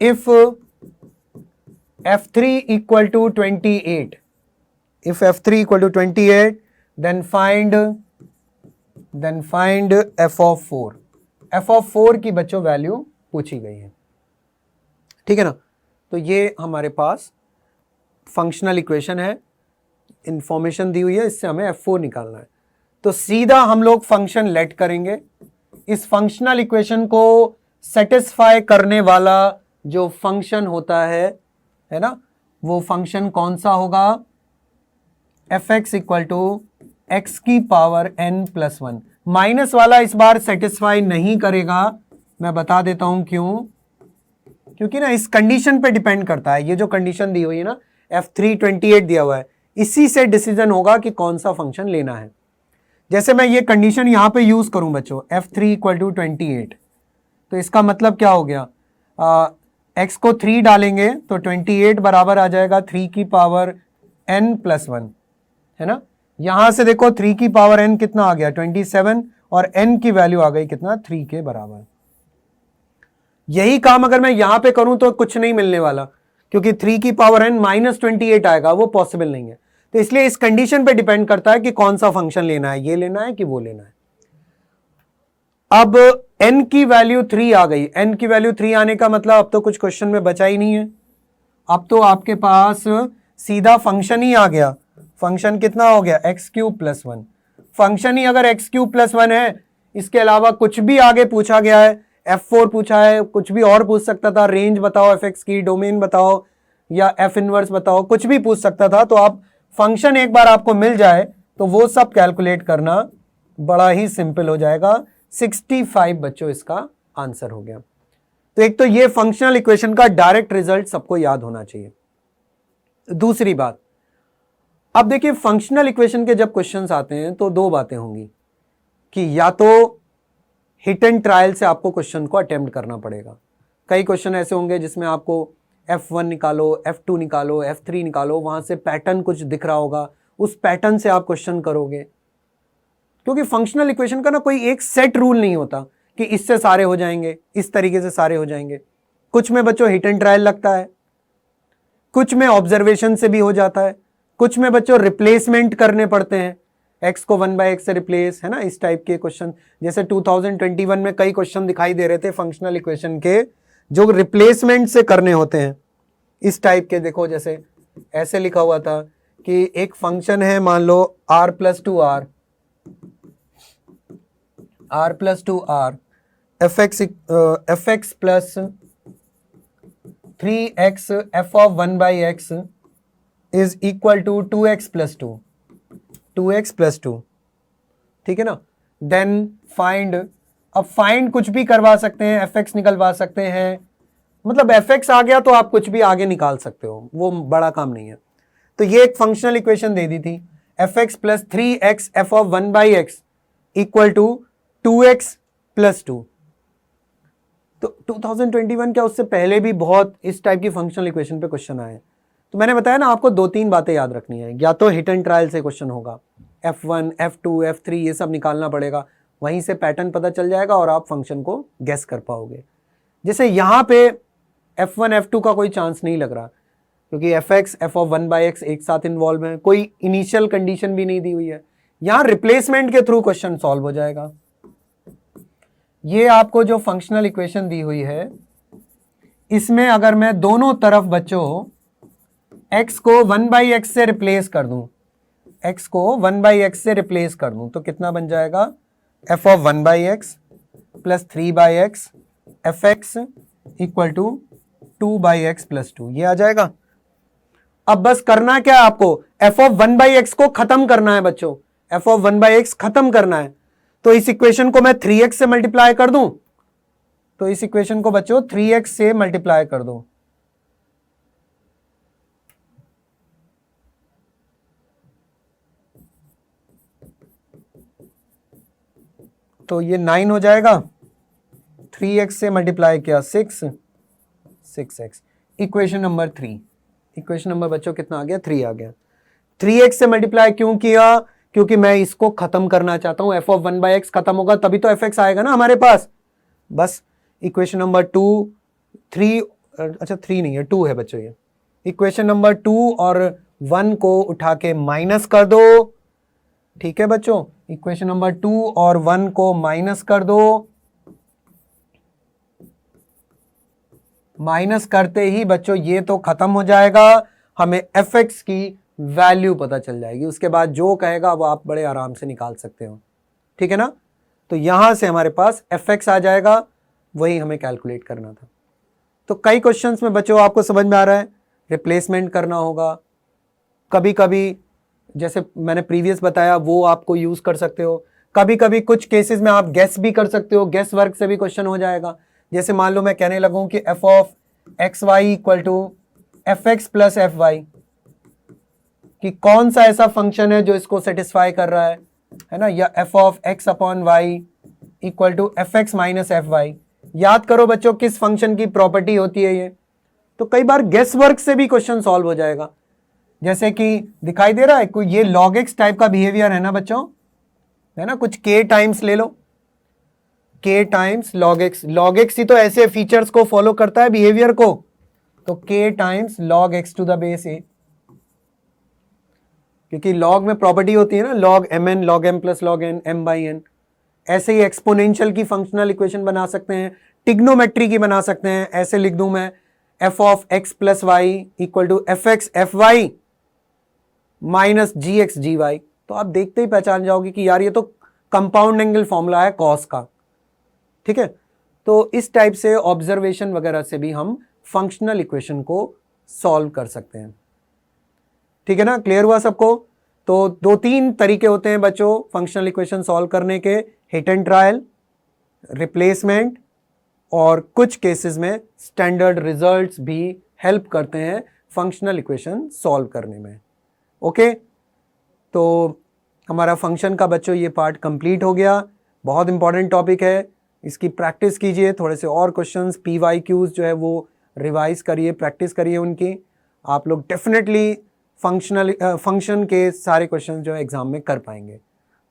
If f3 equal to 28, if f3 equal to 28, then find f of 4। f of 4 की बच्चों value पूछी गई है, ठीक है ना। तो ये हमारे पास फंक्शनल इक्वेशन है, इंफॉर्मेशन दी हुई है, इससे हमें f4 निकालना है। तो सीधा हम लोग फंक्शन लेट करेंगे, इस फंक्शनल इक्वेशन को सेटिस्फाई करने वाला जो फंक्शन होता है ना, वो फंक्शन कौन सा होगा? F x equal to x की पावर n प्लस 1। माइनस वाला इस बार सेटिस्फाई नहीं करेगा, मैं बता देता हूं क्यों, क्योंकि ना इस कंडीशन पे डिपेंड करता है। ये जो कंडीशन दी हुई है ना, f3 28 दिया हुआ है, इसी से डिसीजन होगा कि कौन सा फंक्शन लेना है। जैसे मैं ये कंडीशन यहां पे यूज करूं बच्चों, f3 इक्वल टू 28, तो इसका मतलब क्या हो गया, x को 3 डालेंगे तो 28 बराबर आ जाएगा 3 की पावर n प्लस 1, है ना। यहां से देखो 3 की पावर n कितना आ गया 27, और n की वैल्यू आ गई कितना 3 के बराबर। यही काम अगर मैं यहां पे करूं तो कुछ नहीं मिलने वाला, क्योंकि 3 की पावर n माइनस 28 आएगा, वो पॉसिबल नहीं है। तो इसलिए इस कंडीशन पे डिपेंड करता है कि कौन सा फंक्शन लेना है, ये लेना है कि वो लेना है। अब n की वैल्यू 3 आ गई, n की वैल्यू 3 आने का मतलब अब तो कुछ क्वेश्चन में बचा ही नहीं है, अब तो आपके पास सीधा फंक्शन ही आ गया। फंक्शन कितना हो गया एक्स क्यूब प्लस 1। फंक्शन ही अगर एक्स क्यूब प्लस 1 है, इसके अलावा कुछ भी आगे पूछा गया है, f4 पूछा है, कुछ भी और पूछ सकता था, रेंज बताओ एफ एक्स की, डोमेन बताओ या एफ इनवर्स बताओ, कुछ भी पूछ सकता था। तो आप फंक्शन एक बार आपको मिल जाए तो वो सब कैलकुलेट करना बड़ा ही सिंपल हो जाएगा। 65 बच्चों इसका आंसर हो गया। तो एक तो ये फंक्शनल इक्वेशन का डायरेक्ट रिजल्ट सबको याद होना चाहिए। दूसरी बात, अब देखिए फंक्शनल इक्वेशन के जब क्वेश्चंस आते हैं तो दो बातें होंगी कि या तो हिट एंड ट्रायल से आपको क्वेश्चन को अटेम्प्ट करना पड़ेगा। कई क्वेश्चन ऐसे होंगे जिसमें आपको F1 निकालो, F2 निकालो, F3 निकालो, वहां से पैटर्न कुछ दिख रहा होगा, उस पैटर्न से आप क्वेश्चन करोगे। क्योंकि फंक्शनल इक्वेशन का ना कोई एक सेट रूल नहीं होता कि इससे सारे हो जाएंगे, इस तरीके से सारे हो जाएंगे। कुछ में बच्चों हिट एंड ट्रायल लगता है, कुछ में ऑब्जर्वेशन से भी हो जाता है, कुछ में बच्चों रिप्लेसमेंट करने पड़ते हैं, x को 1/x से रिप्लेस, है ना, इस टाइप के क्वेश्चन। जैसे 2021 में कई क्वेश्चन दिखाई दे रहे थे फंक्शनल इक्वेशन के जो रिप्लेसमेंट से करने होते हैं, इस टाइप के। देखो जैसे ऐसे लिखा हुआ था कि एक फंक्शन है, मान लो r plus 2r, r plus 2r, f x plus 3x f of 1 by x is equal to 2x plus 2, 2x plus 2, ठीक है ना। देन फाइंड, अब फाइंड कुछ भी करवा सकते हैं, fx निकलवा सकते हैं, मतलब fx आ गया तो आप कुछ भी आगे निकाल सकते हो, वो बड़ा काम नहीं है। तो ये एक फंक्शनल इक्वेशन दे दी थी, fx plus 3x f of 1 by x equal to 2x plus 2। तो 2021 क्या उससे पहले भी बहुत इस टाइप की फंक्शनल इक्वेशन पे क्वेश्चन आए। तो मैंने बताया ना आपको 2-3 बातें याद रखनी है, या तो हिट एंड ट्रायल से क्वेश्चन होगा, F1, F2, F3 ये सब निकालना पड़ेगा, वहीं से पैटर्न पता चल जाएगा और आप फंक्शन को गेस कर पाओगे। जैसे यहाँ पे F1, F2 का कोई चांस नहीं लग रहा, क्योंकि fx f of 1 by x एक साथ इन्वॉल्व है, कोई इनिशियल कंडीशन भी नहीं दी हुई है। यहां रिप्लेसमेंट के थ्रू क्वेश्चन सॉल्व हो जाएगा। ये आपको जो फंक्शनल इक्वेशन दी हुई है, इसमें अगर मैं दोनों तरफ बच्चों x को 1 बाई एक्स से रिप्लेस कर दूं, x को 1 बाई एक्स से रिप्लेस कर दूं, तो कितना बन जाएगा, f of 1 by x plus 3 by x f x equal to 2 by x plus 2, ये आ जाएगा। अब बस करना क्या है आपको, f ऑफ 1 बाई एक्स को खत्म करना है बच्चों, f ऑफ 1 बाई एक्स खत्म करना है। तो इस इक्वेशन को मैं 3x से मल्टीप्लाई कर दूं, तो इस इक्वेशन को बच्चों 3x से मल्टीप्लाई कर दो, तो ये 9 हो जाएगा, 3x से मल्टीप्लाई किया 6x, equation number 3। Equation number बच्चों कितना आ गया, 3 आ गया। 3x से मल्टीप्लाई क्यों किया, क्योंकि मैं इसको खत्म करना चाहता हूं, f ऑफ 1 बाई एक्स खत्म होगा तभी तो fx आएगा ना हमारे पास। बस इक्वेशन नंबर 2, 3, अच्छा 3 नहीं है 2 है बच्चों, ये इक्वेशन नंबर 2 और 1 को उठा के माइनस कर दो, ठीक है बच्चों, इक्वेशन नंबर 2 और 1 को माइनस कर दो, माइनस करते ही बच्चों ये तो खत्म हो जाएगा, हमें fx की वैल्यू पता चल जाएगी, उसके बाद जो कहेगा वो आप बड़े आराम से निकाल सकते हो, ठीक है ना। तो यहां से हमारे पास fx आ जाएगा, वही हमें कैलकुलेट करना था। तो कई क्वेश्चंस में बच्चों आपको समझ में आ रहा है, रिप्लेसमेंट करना होगा, कभी कभी जैसे मैंने प्रीवियस बताया वो आपको यूज कर सकते हो, कभी कभी कुछ केसेस में आप गेस भी कर सकते हो, गेस वर्क से भी क्वेश्चन हो जाएगा। जैसे मान लो मैं कहने लगूं कि f of x y equal to f x plus f y, कि कौन सा ऐसा फंक्शन है जो इसको सेटिस्फाई कर रहा है ना, या f of x upon y equal to f x minus f y. याद करो बच्चों किस फंक्शन की प्रॉपर्टी होती है ये। तो कई बार गेस वर्क से भी क्वेश्चन सॉल्व हो जाएगा, जैसे कि दिखाई दे रहा है कोई ये log x टाइप का बिहेवियर है ना बच्चों, है ना, कुछ k टाइम्स ले लो, k टाइम्स log x ही तो ऐसे फीचर्स को फॉलो करता है बिहेवियर को, तो k times log x to the base a, क्योंकि log में प्रॉपर्टी होती है ना log mn log m plus log n m by n। ऐसे ही एक्सपोनेंशियल की फंक्शनल इक्वेशन बना सकते हैं, टिग्नोमेट्री की बना सकते हैं, ऐसे लिख दूं मैं f of x plus y equal to f x f y minus g x g y. तो आप देखते ही पहचान जाओगे कि यार ये तो कंपाउंड एंगल फॉर्मूला है कॉस का, ठीक है। तो इस टाइप से ऑब्जर्वेशन वगैरह से भी हम फंक्शनल इक्वेशन को सॉल्व कर सकते हैं, ठीक है ना। क्लियर हुआ सबको। तो 2-3 तरीके होते हैं बच्चों फंक्शनल इक्वेशन सॉल्व करने के, हिट एंड ट्रायल, रिप्लेसमेंट, और कुछ केसेस में स्टैंडर्ड रिजल्ट्स भी हेल्प करते हैं फंक्शनल इक्वेशन सॉल्व करने में। ओके, तो हमारा फंक्शन का बच्चों ये पार्ट कंप्लीट हो गया। बहुत इंपॉर्टेंट टॉपिक है, इसकी प्रैक्टिस कीजिए, थोड़े से और क्वेश्चंस PYQs जो है वो रिवाइज करिए, प्रैक्टिस करिए उनकी। आप लोग डेफिनेटली फंक्शन के सारे क्वेश्चन जो है एग्जाम में कर पाएंगे।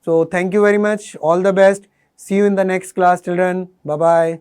So thank you very much, all the best, see you in the next class children, bye bye.